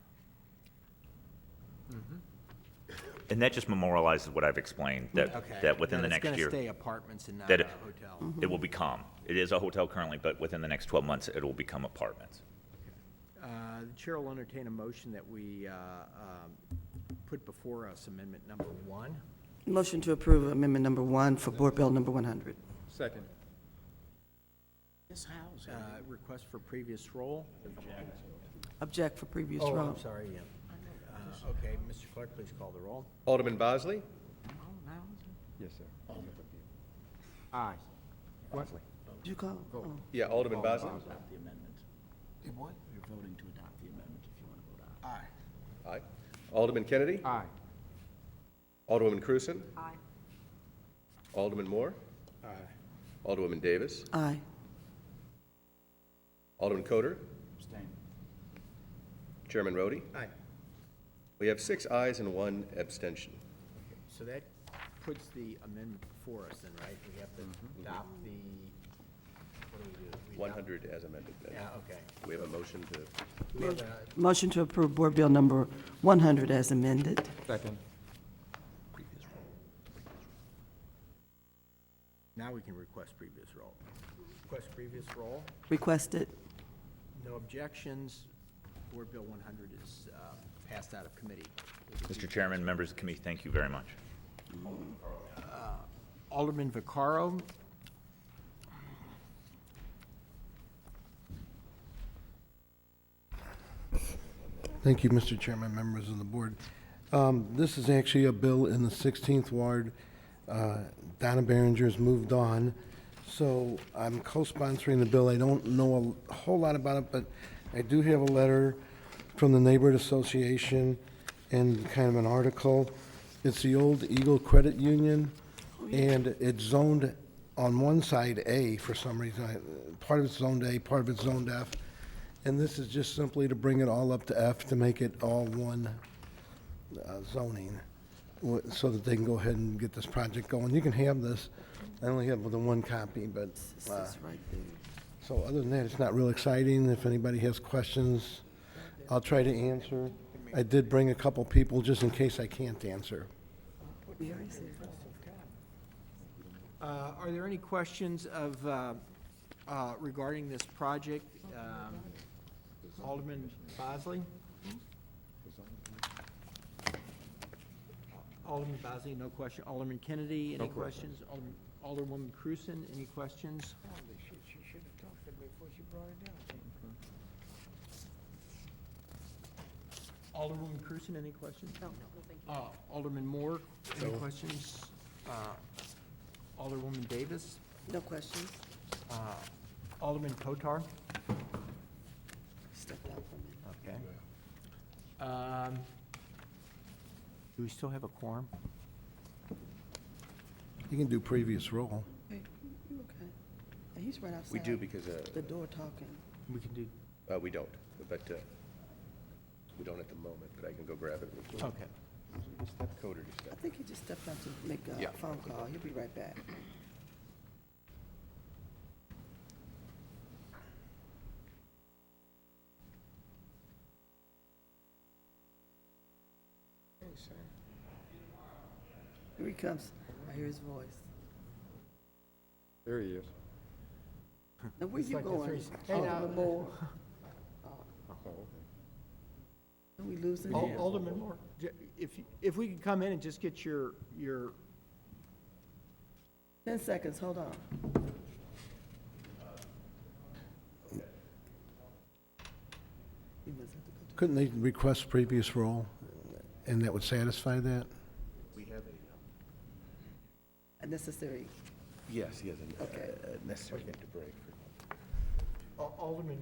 And that just memorializes what I've explained, that, Okay. that within the That next it's year. going to stay apartments and not that a it- hotel. It will become. It is a hotel currently, but within the next 12 months, it will become apartments. The chair will entertain a motion that we put before us amendment number 1. Motion to approve amendment number 1 for Board Bill number 100. Second. Request for previous roll. Object for previous Oh, roll. I'm sorry, yeah. Okay, Mr. Clerk, please call the roll. Alderman Bosley? Yes, sir. Aye. Did you call? Oh. Yeah, Alderman Bosley? Adopt the amendment. What? You're voting to adopt the amendment if you want to vote aye. Aye. Alderman Kennedy? Aye. Alderwoman Cruzen? Aye. Alderman Moore? Aye. Alderwoman Davis? Aye. Alderman COATAR? Abstain. Chairman Rhodey? Aye. We have 6 ayes and 1 abstention. So that puts the amendment before us then, right? We have to adopt the, what do we do? We adopt- 100 as amended. then. Yeah, okay. We have a motion to, We have a Motion to approve Board Bill number 100 as amended. Second. Now we can request previous roll. Request previous roll. Requested. No objections. Board Bill 100 is passed out of committee. Mr. Chairman, members of the committee, thank you very much. Alderman Vaccaro. Thank you, Mr. Chairman, members of the board. This is actually a bill in the 16th Ward. Donna Baringer's moved on, so I'm co-sponsoring the bill. I don't know a whole lot about it, but I do have a letter from the Neighborhood Association and kind of an article. It's the old Eagle Credit Union, and it's zoned on one side A for some reason. Part of it's zoned A, part of it's zoned F. And this is just simply to bring it all up to F to make it all one zoning, so that they can go ahead and get this project going. You can have this. I only have the one copy, but, This is right there. so other than that, it's not real exciting. If anybody has questions, I'll try to answer. I did bring a couple people just in case I can't answer. We already said that. Are there any questions of, regarding this project? Alderman Bosley? Alderman Bosley, no question. Alderman Kennedy, any questions? Alderwoman Cruzen, any questions? Alderwoman Cruzen, any questions? No, thank you. Alderman Moore, any questions? Alderwoman Davis? No questions? Alderman Kotar? Step out for a minute. Okay. Do we still have a quorum? You can do previous roll. Hey, you okay? And he's right outside. we do because, The door talking. We can do, we don't, but we don't at the moment, but I can go grab it. okay. COATAR just I stepped. think he just stepped out to make Yeah. a phone call. He'll be right back. Here he comes. I hear his voice. There he is. Now, where you like the going? three- Hey, now- Alderman Moore? Oh, okay. Are we losing him? Alderman Moore, if we could come in and just get your 10 seconds, hold on. He must have to go to- Couldn't they request previous roll, and that would satisfy that? We have a necessary. yes, he has Okay. a necessary need to break. Alderman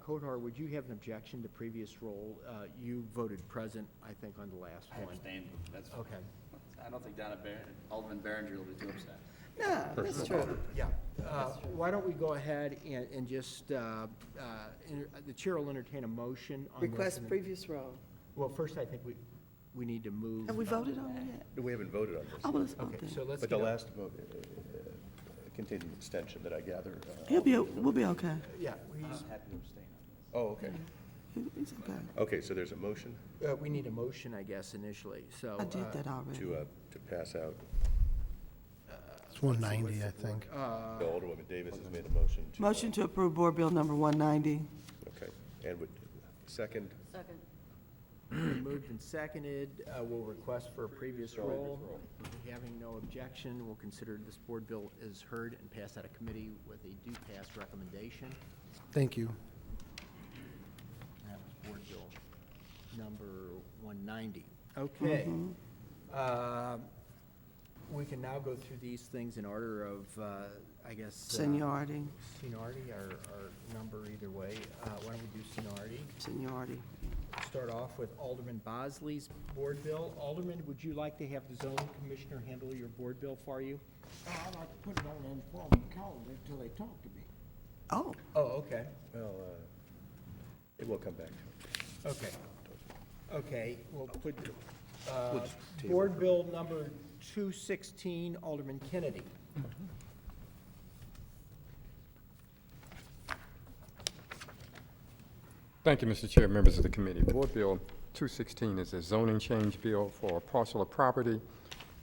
Kotar, would you have an objection to previous roll? You voted present, I think, on the last one. That's, Okay. I don't think Alderman Baringer will be too upset. No, that's true. Yeah. Why don't we go ahead and just, the chair will entertain a motion on this. Request previous roll. Well, first, I think we need to move. Have we voted on it yet? We haven't voted on this. Oh, well, it's Okay, okay. so let's But the get a- last vote continued extension that I gather. We'll be okay. Yeah, Happy to abstain on this. Oh, okay. It's okay. Okay, so there's a motion We need a motion, I guess, initially, so. I did that already. to pass out. It's 190, I think. Alderwoman Davis has made a motion to. Motion to approve Board Bill number 190. Okay, and would, second, Second. Moved and seconded, we'll request for a previous roll. Having no objection, we'll consider this board bill is heard and pass out of committee with a do pass recommendation. Thank you. That was board bill number 190. Okay. We can now go through these things in order of, I guess. Seniority. Seniority or number either way. Why don't we do seniority? Seniority. Start off with Alderman Bosley's board bill. Alderman, would you like to have the zoning commissioner handle your board bill for you? I'd like to put it on an informal calendar until they talk to me. Oh, Oh, okay, well, it will come back to it. okay. Okay, we'll put, We'll just table board bill number 216, Alderman Kennedy. Thank you, Mr. Chair, members of the committee. Board Bill 216 is a zoning change bill for a parcel of property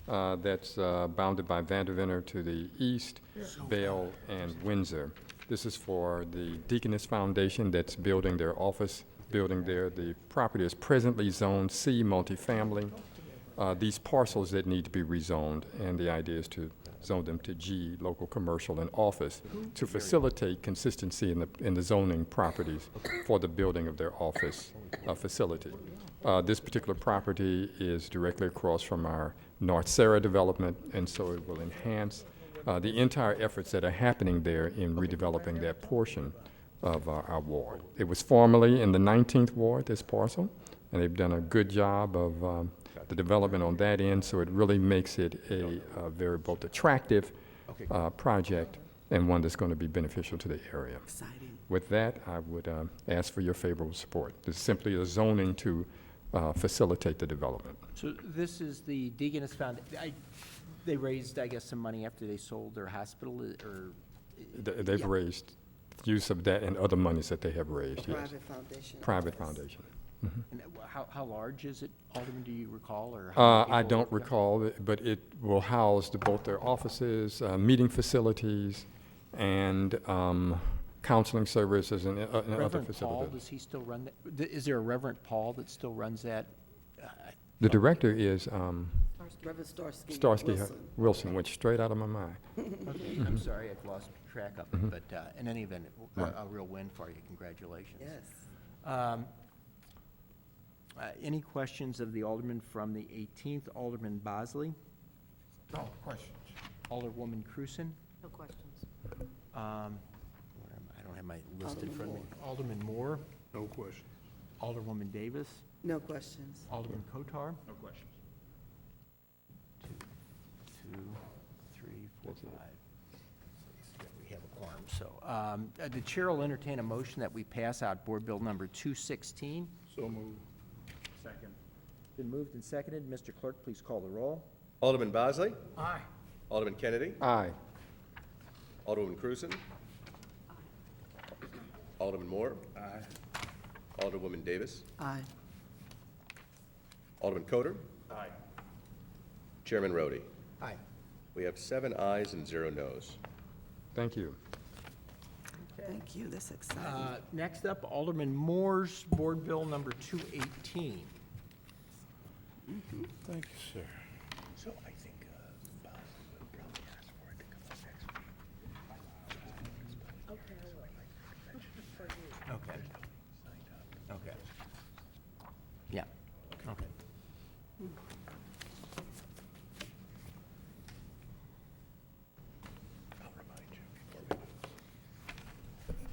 that's bounded by Vanderventor to the east, Bell, and Windsor. This is for the Deaconess Foundation that's building their office building there. The property is presently zoned C multifamily. These parcels that need to be rezoned, and the idea is to zone them to G, local commercial and office, to facilitate consistency in the zoning properties for the building of their office facility. This particular property is directly across from our North Sarah development, and so it will enhance the entire efforts that are happening there in redeveloping that portion of our ward. It was formerly in the 19th ward, this parcel, and they've done a good job of the development on that end, so it really makes it a very both attractive project and one that's going to be beneficial to the area. exciting. With that, I would ask for your favorable support. This is simply a zoning to facilitate the development. So this is the Deaconess Foundation. They raised, I guess, some money after they sold their hospital, or? They've Yeah. raised use of that and other monies that they have raised, yes. Private foundation. Private foundation. And how large is it, Alderman, do you recall, or? I don't recall, but it will house both their offices, meeting facilities, and counseling services and other Reverend Paul, facilities. does he still run that? Is there a Reverend Paul that still runs that? The director is Reverend Starsky. Starsky Wilson. Wilson, went straight out of my mind. Okay, I'm sorry, I've lost track of it, but in any event, a real win for you, congratulations. Yes. Any questions of the Alderman from the 18th? Alderman Bosley? No questions. Alderwoman Cruzen? No questions. Where am I don't have my list in front of me. Alderman Moore? No question. Alderwoman Davis? No questions. Alderman COATAR? No questions. 2, 3, 4, 5. Yeah, we have a quorum, so. The chair will entertain a motion that we pass out Board Bill number 216. So moved. Second. Been moved and seconded. Mr. Clerk, please call the roll. Alderman Bosley? Aye. Alderman Kennedy? Aye. Alderwoman Cruzen? Alderman Moore? Aye. Alderwoman Davis? Aye. Alderman Coder? Aye. Chairman Rhodey? Aye. We have 7 ayes and 0 noes. Thank you. Thank you, that's exciting. Next up, Alderman Moore's Board Bill number 218. Thank you, sir. So I think Bosley would probably ask for it to come up next week. Okay. Okay. Yeah, okay. I'll remind you before we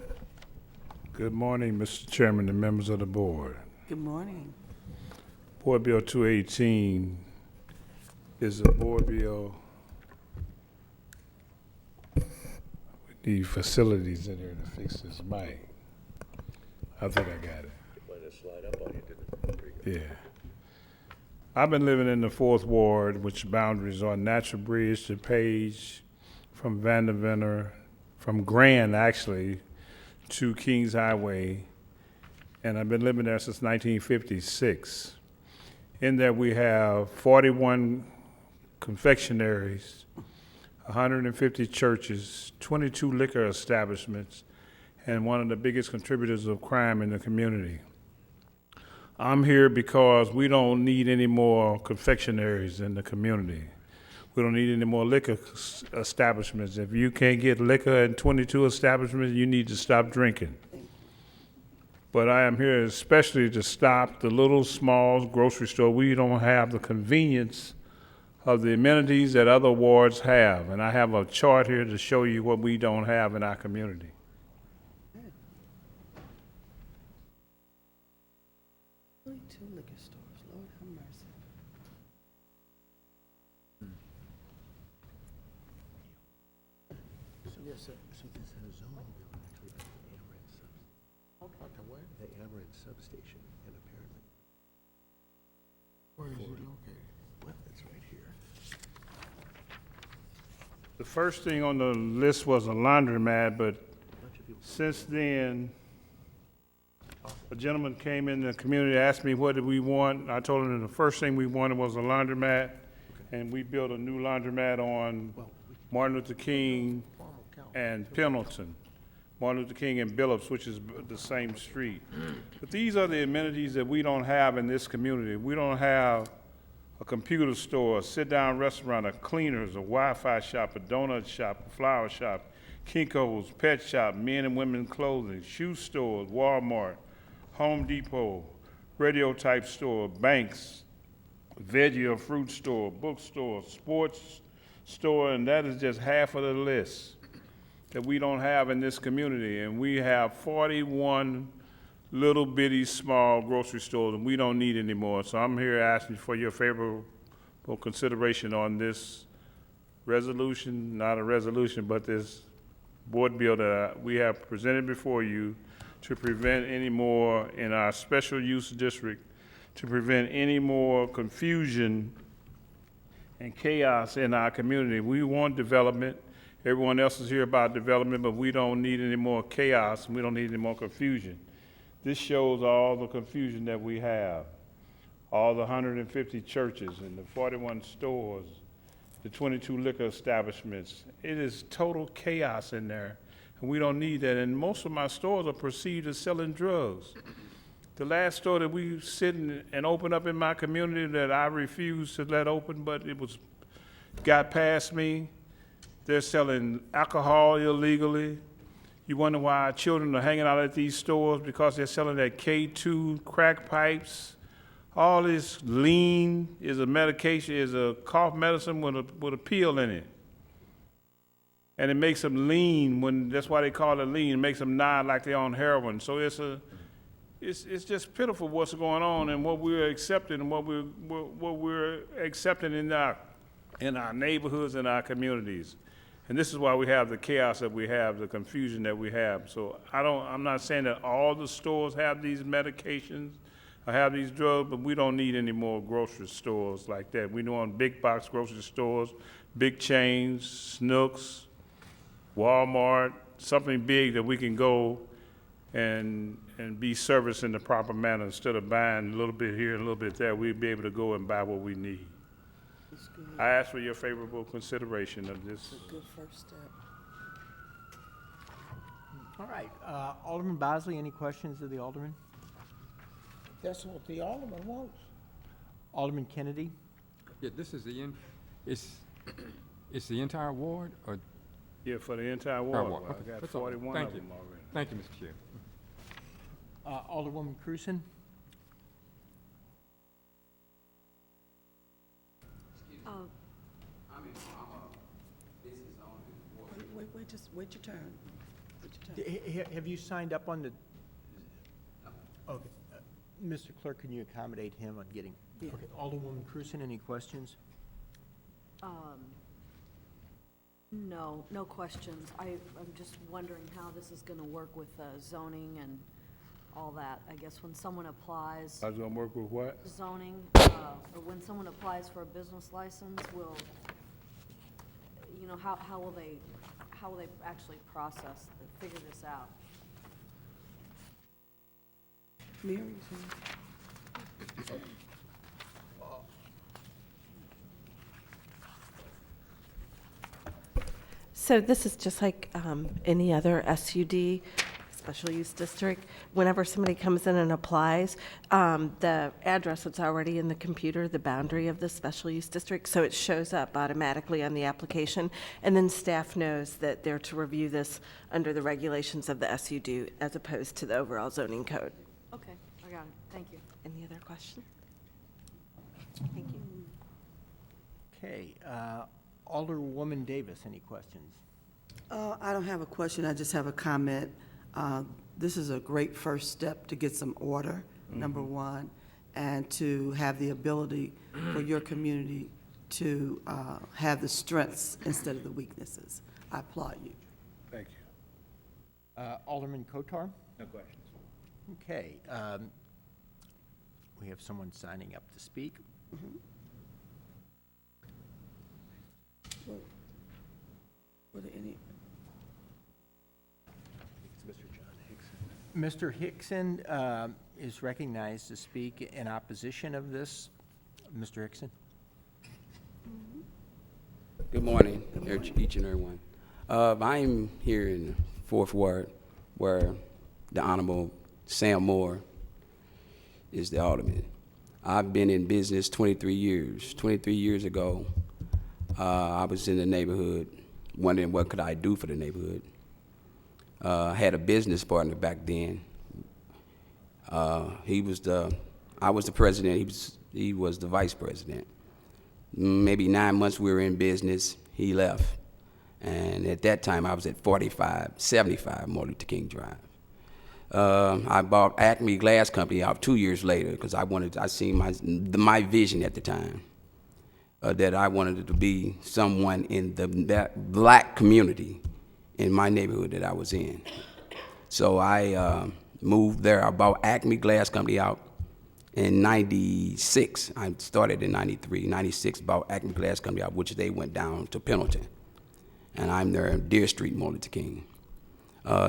Good morning, Mr. Chairman and members of the board. Good morning. Board Bill 218 is a board bill with the facilities in here to fix this mic. I think I got it. let it slide up on you, didn't it? There you go. Yeah. I've been living in the 4th Ward, which boundaries are Natural Bridge to Page, from Vanderventor, from Grand, actually, to Kings Highway, and I've been living there since 1956. In there, we have 41 confectionaries, 150 churches, 22 liquor establishments, and one of the biggest contributors of crime in the community. I'm here because we don't need any more confectionaries in the community. We don't need any more liquor establishments. If you can't get liquor in 22 establishments, you need to stop drinking. But I am here especially to stop the little small grocery store. We don't have the convenience of the amenities that other wards have. And I have a chart here to show you what we don't have in our community. Only 2 liquor stores, Lord have mercy. So this has a zoning bill actually about the Amaranth substation, and apparently. Where is it located? Well, it's right here. The first thing on the list was a laundromat, but since then, a gentleman came in the community, asked me what did we want. I told him the first thing we wanted was a laundromat, and we built a new laundromat on Martin Luther King and Pendleton. Martin Luther King and Billups, which is the same street. But these are the amenities that we don't have in this community. We don't have a computer store, a sit-down restaurant, a cleaners, a Wi-Fi shop, a donut shop, a flower shop, Kinko's, pet shop, men and women clothing, shoe stores, Walmart, Home Depot, radio-type store, banks, veggie or fruit store, bookstore, sports store, and that is just half of the list that we don't have in this community. And we have 41 little bitty small grocery stores, and we don't need any more. So I'm here asking for your favorable consideration on this resolution, not a resolution, but this board bill that we have presented before you to prevent any more in our special use district, to prevent any more confusion and chaos in our community. We want development. Everyone else is here about development, but we don't need any more chaos, and we don't need any more confusion. This shows all the confusion that we have, all the 150 churches and the 41 stores, the 22 liquor establishments. It is total chaos in there, and we don't need that. And most of my stores are perceived as selling drugs. The last store that we sit and open up in my community that I refused to let open, but it got past me, they're selling alcohol illegally. You wonder why our children are hanging out at these stores, because they're selling that K2 crack pipes. All this lean is a medication, is a cough medicine with a pill in it. And it makes them lean, that's why they call it lean. It makes them nod like they're on heroin. So it's just pitiful what's going on and what we're accepting and what we're accepting in our neighborhoods and our communities. And this is why we have the chaos that we have, the confusion that we have. So I'm not saying that all the stores have these medications or have these drugs, but we don't need any more grocery stores like that. We want big box grocery stores, big chains, Snooks, Walmart, something big that we can go and be serviced in the proper manner. Instead of buying a little bit here and a little bit there, we'd be able to go and buy what we need. I ask for your favorable consideration of this. It's a good first step. All right, Alderman Bosley, any questions of the alderman? That's what the alderman wants. Alderman Kennedy? Yeah, this is it's the entire ward, or? Yeah, for the entire Entire ward. ward. I got That's all. 41 Thank of you. them already. Thank you, Mr. Chair. Alderwoman Cruzen? Wait, just wait your turn. Wait your turn. Have you signed up on the? Okay. Mr. Clerk, can you accommodate him on getting? Yeah. Okay. Alderwoman Cruzen, any questions? No questions. I'm just wondering how this is gonna work with zoning and all that. I guess when someone applies I was gonna work with what? zoning, or when someone applies for a business license, how will they actually figure this out? So this is just like any other SUD, special use district. Whenever somebody comes in and applies, the address that's already in the computer, the boundary of the special use district, so it shows up automatically on the application. And then staff knows that they're to review this under the regulations of the SUD as opposed to the overall zoning code. Okay, I got it. Thank you. Any other questions? Thank you. Okay, Alderwoman Davis, any questions? I don't have a question, I just have a comment. This is a great first step to get some order, number one, and to have the ability for your community to have the strengths instead of the weaknesses. I applaud you. Thank you. Alderman COATAR? No questions. Okay, we have someone signing up to speak. Were there any? Mr. Hickson is recognized to speak in opposition of this. Mr. Hickson? Good morning, each and every one. I am here in the Fourth Ward where the Honorable Sam Moore is the alderman. I've been in business 23 years. 23 years ago, I was in the neighborhood wondering what could I do for the neighborhood. Had a business partner back then. I was the president, he was the vice president. Maybe 9 months we were in business, he left. And at that time I was at 75 Martin Luther King Drive. I bought Acme Glass Company out 2 years later because I seen my vision at the time. That I wanted it to be someone in that black community in my neighborhood that I was in. So I moved there. I bought Acme Glass Company out in 96. I started in 93. 96, bought Acme Glass Company out, which they went down to Pendleton. And I'm there in Deer Street, Martin Luther King.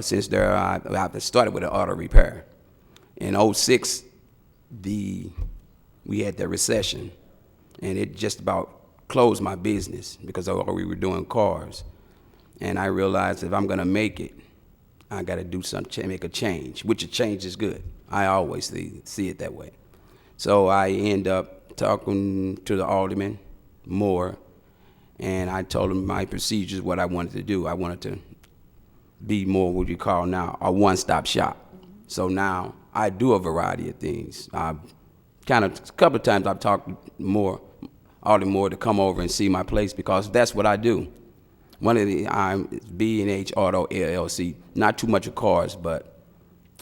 Since there, I started with an auto repair. In 06, we had the recession. And it just about closed my business because we were doing cars. And I realized if I'm gonna make it, I gotta do something, make a change, which a change is good. I always see it that way. So I end up talking to the alderman more, and I told him my procedures, what I wanted to do. I wanted to be more what you call now a one-stop shop. So now I do a variety of things. A couple of times I've talked Alderman Moore to come over and see my place because that's what I do. One of the, I'm B&H Auto LLC, not too much of cars, but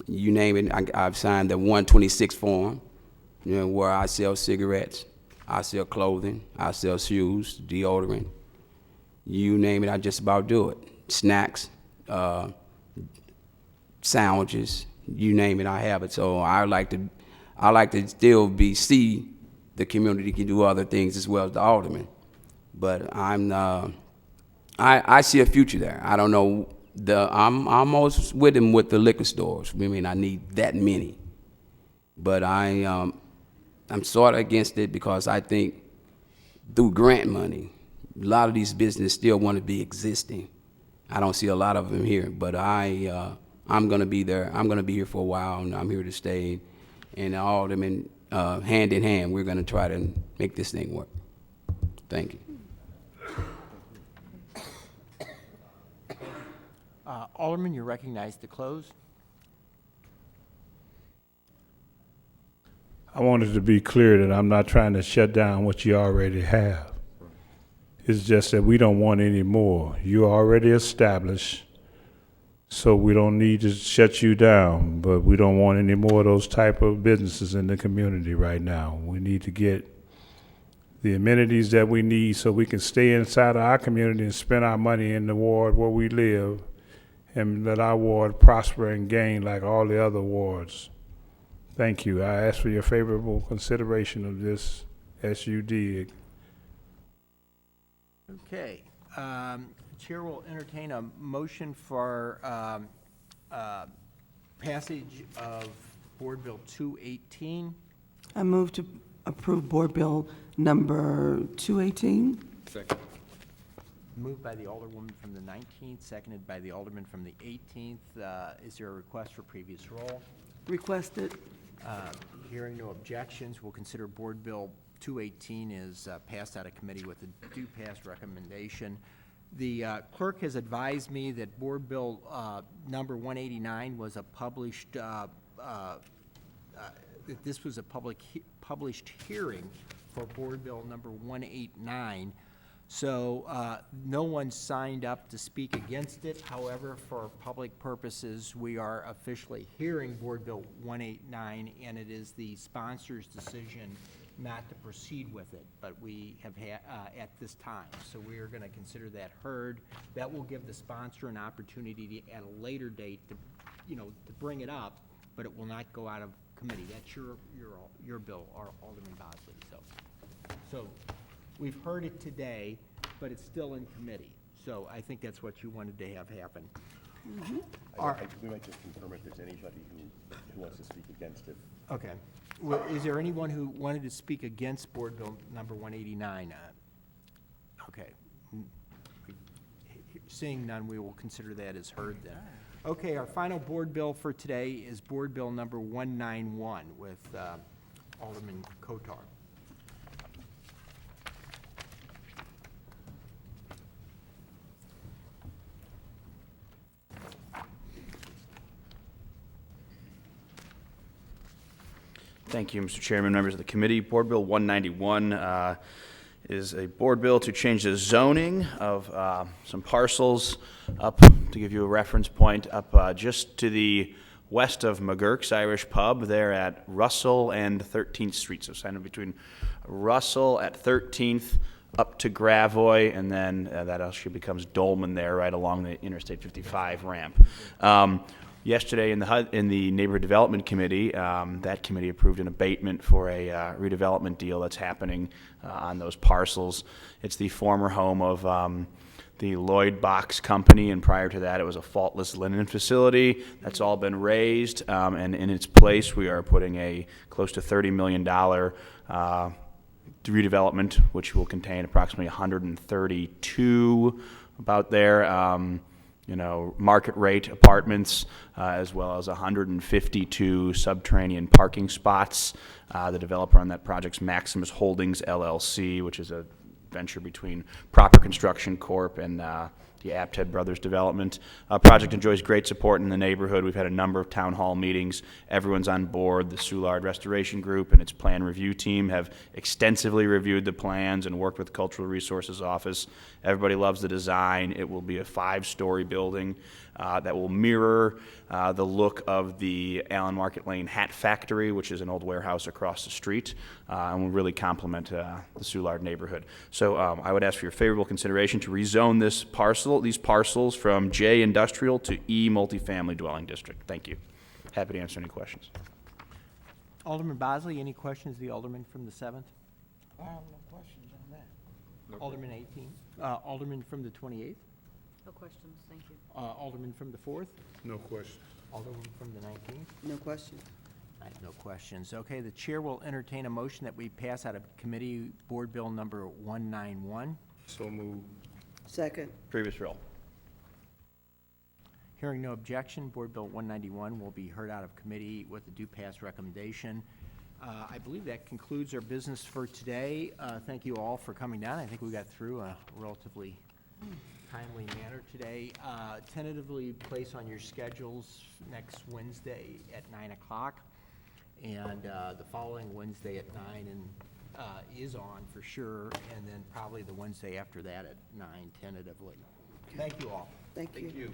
you name it, I've signed the 126 form, where I sell cigarettes, I sell clothing, I sell shoes, deodorant, you name it, I just about do it. Snacks, sandwiches, you name it, I have it. So I like to still see the community can do other things as well as the alderman. But I see a future there. I don't know, I'm almost with him with the liquor stores. I mean, I need that many. But I'm sort of against it because I think through grant money, a lot of these businesses still want to be existing. I don't see a lot of them here, but I'm going to be there. I'm going to be here for a while, and I'm here to stay. And the aldermen, hand in hand, we're going to try to make this thing work. Thank you. Alderman, you're recognized to close. I wanted to be clear that I'm not trying to shut down what you already have. It's just that we don't want any more. You're already established, so we don't need to shut you down, but we don't want any more of those type of businesses in the community right now. We need to get the amenities that we need so we can stay inside of our community and spend our money in the ward where we live and let our ward prosper and gain like all the other wards. Thank you. I ask for your favorable consideration of this SUD. Okay. Chair will entertain a motion for passage of Board Bill 218. I move to approve Board Bill number 218. Second. Moved by the Alderwoman from the 19th, seconded by the Alderman from the 18th. Is there a request for previous roll? Requested. Hearing no objections, we'll consider Board Bill 218 is passed out of committee with a due pass recommendation. The clerk has advised me that Board Bill number 189 was a published, that this was a published hearing for Board Bill number 189. So no one signed up to speak against it. However, for public purposes, we are officially hearing Board Bill 189, and it is the sponsor's decision not to proceed with it, but we have had at this time. So we are going to consider that heard. That will give the sponsor an opportunity to, at a later date, to, to bring it up, but it will not go out of committee. That's your bill, Alderman Bosley. So we've heard it today, but it's still in committee. So I think that's what you wanted to have happen. We might just confirm if there's anybody who wants to speak against it. Okay. Well, is there anyone who wanted to speak against Board Bill number 189? Okay. Seeing none, we will consider that as heard then. Okay, our final board bill for today is Board Bill number 191 with Alderman COATAR. Thank you, Mr. Chairman, members of the committee. Board Bill 191 is a board bill to change the zoning of some parcels up, to give you a reference point, up just to the west of McGurk's Irish Pub. They're at Russell and 13th Street, so kind of between Russell at 13th up to Gravois, and then that actually becomes Dolman there, right along the Interstate 55 ramp. Yesterday in the Neighborhood Development Committee, that committee approved an abatement for a redevelopment deal that's happening on those parcels. It's the former home of the Lloyd Box Company, and prior to that it was a faultless linen facility. That's all been raised, and in its place we are putting a close to $30 million redevelopment, which will contain approximately 132 about there. Market rate apartments, as well as 152 subterranean parking spots. The developer on that project's Maximus Holdings LLC, which is a venture between Proper Construction Corp. And the Apted Brothers Development. Project enjoys great support in the neighborhood. We've had a number of town hall meetings. Everyone's on board. The Soulard Restoration Group and its plan review team have extensively reviewed the plans and worked with the Cultural Resources Office. Everybody loves the design. It will be a 5-story building that will mirror the look of the Allen Market Lane Hat Factory, which is an old warehouse across the street, and will really complement the Soulard neighborhood. So I would ask for your favorable consideration to rezone these parcels from J Industrial to E Multifamily Dwelling District. Thank you. Happy to answer any questions. Alderman Bosley, any questions of the Alderman from the 7th? I have no questions on that. Alderman 18? Alderman from the 28th? No questions, thank you. Alderman from the 4th? No question. Alderman from the 19th? No question. I have no questions. Okay, the chair will entertain a motion that we pass out of committee Board Bill number 191. So moved. Second. Previous roll. Hearing no objection, Board Bill 191 will be heard out of committee with a due pass recommendation. I believe that concludes our business for today. Thank you all for coming down. I think we got through a relatively timely manner today. Tentatively place on your schedules next Wednesday at 9 o'clock, and the following Wednesday at 9 is on for sure, and then probably the Wednesday after that at 9 tentatively. Thank you all. Thank you.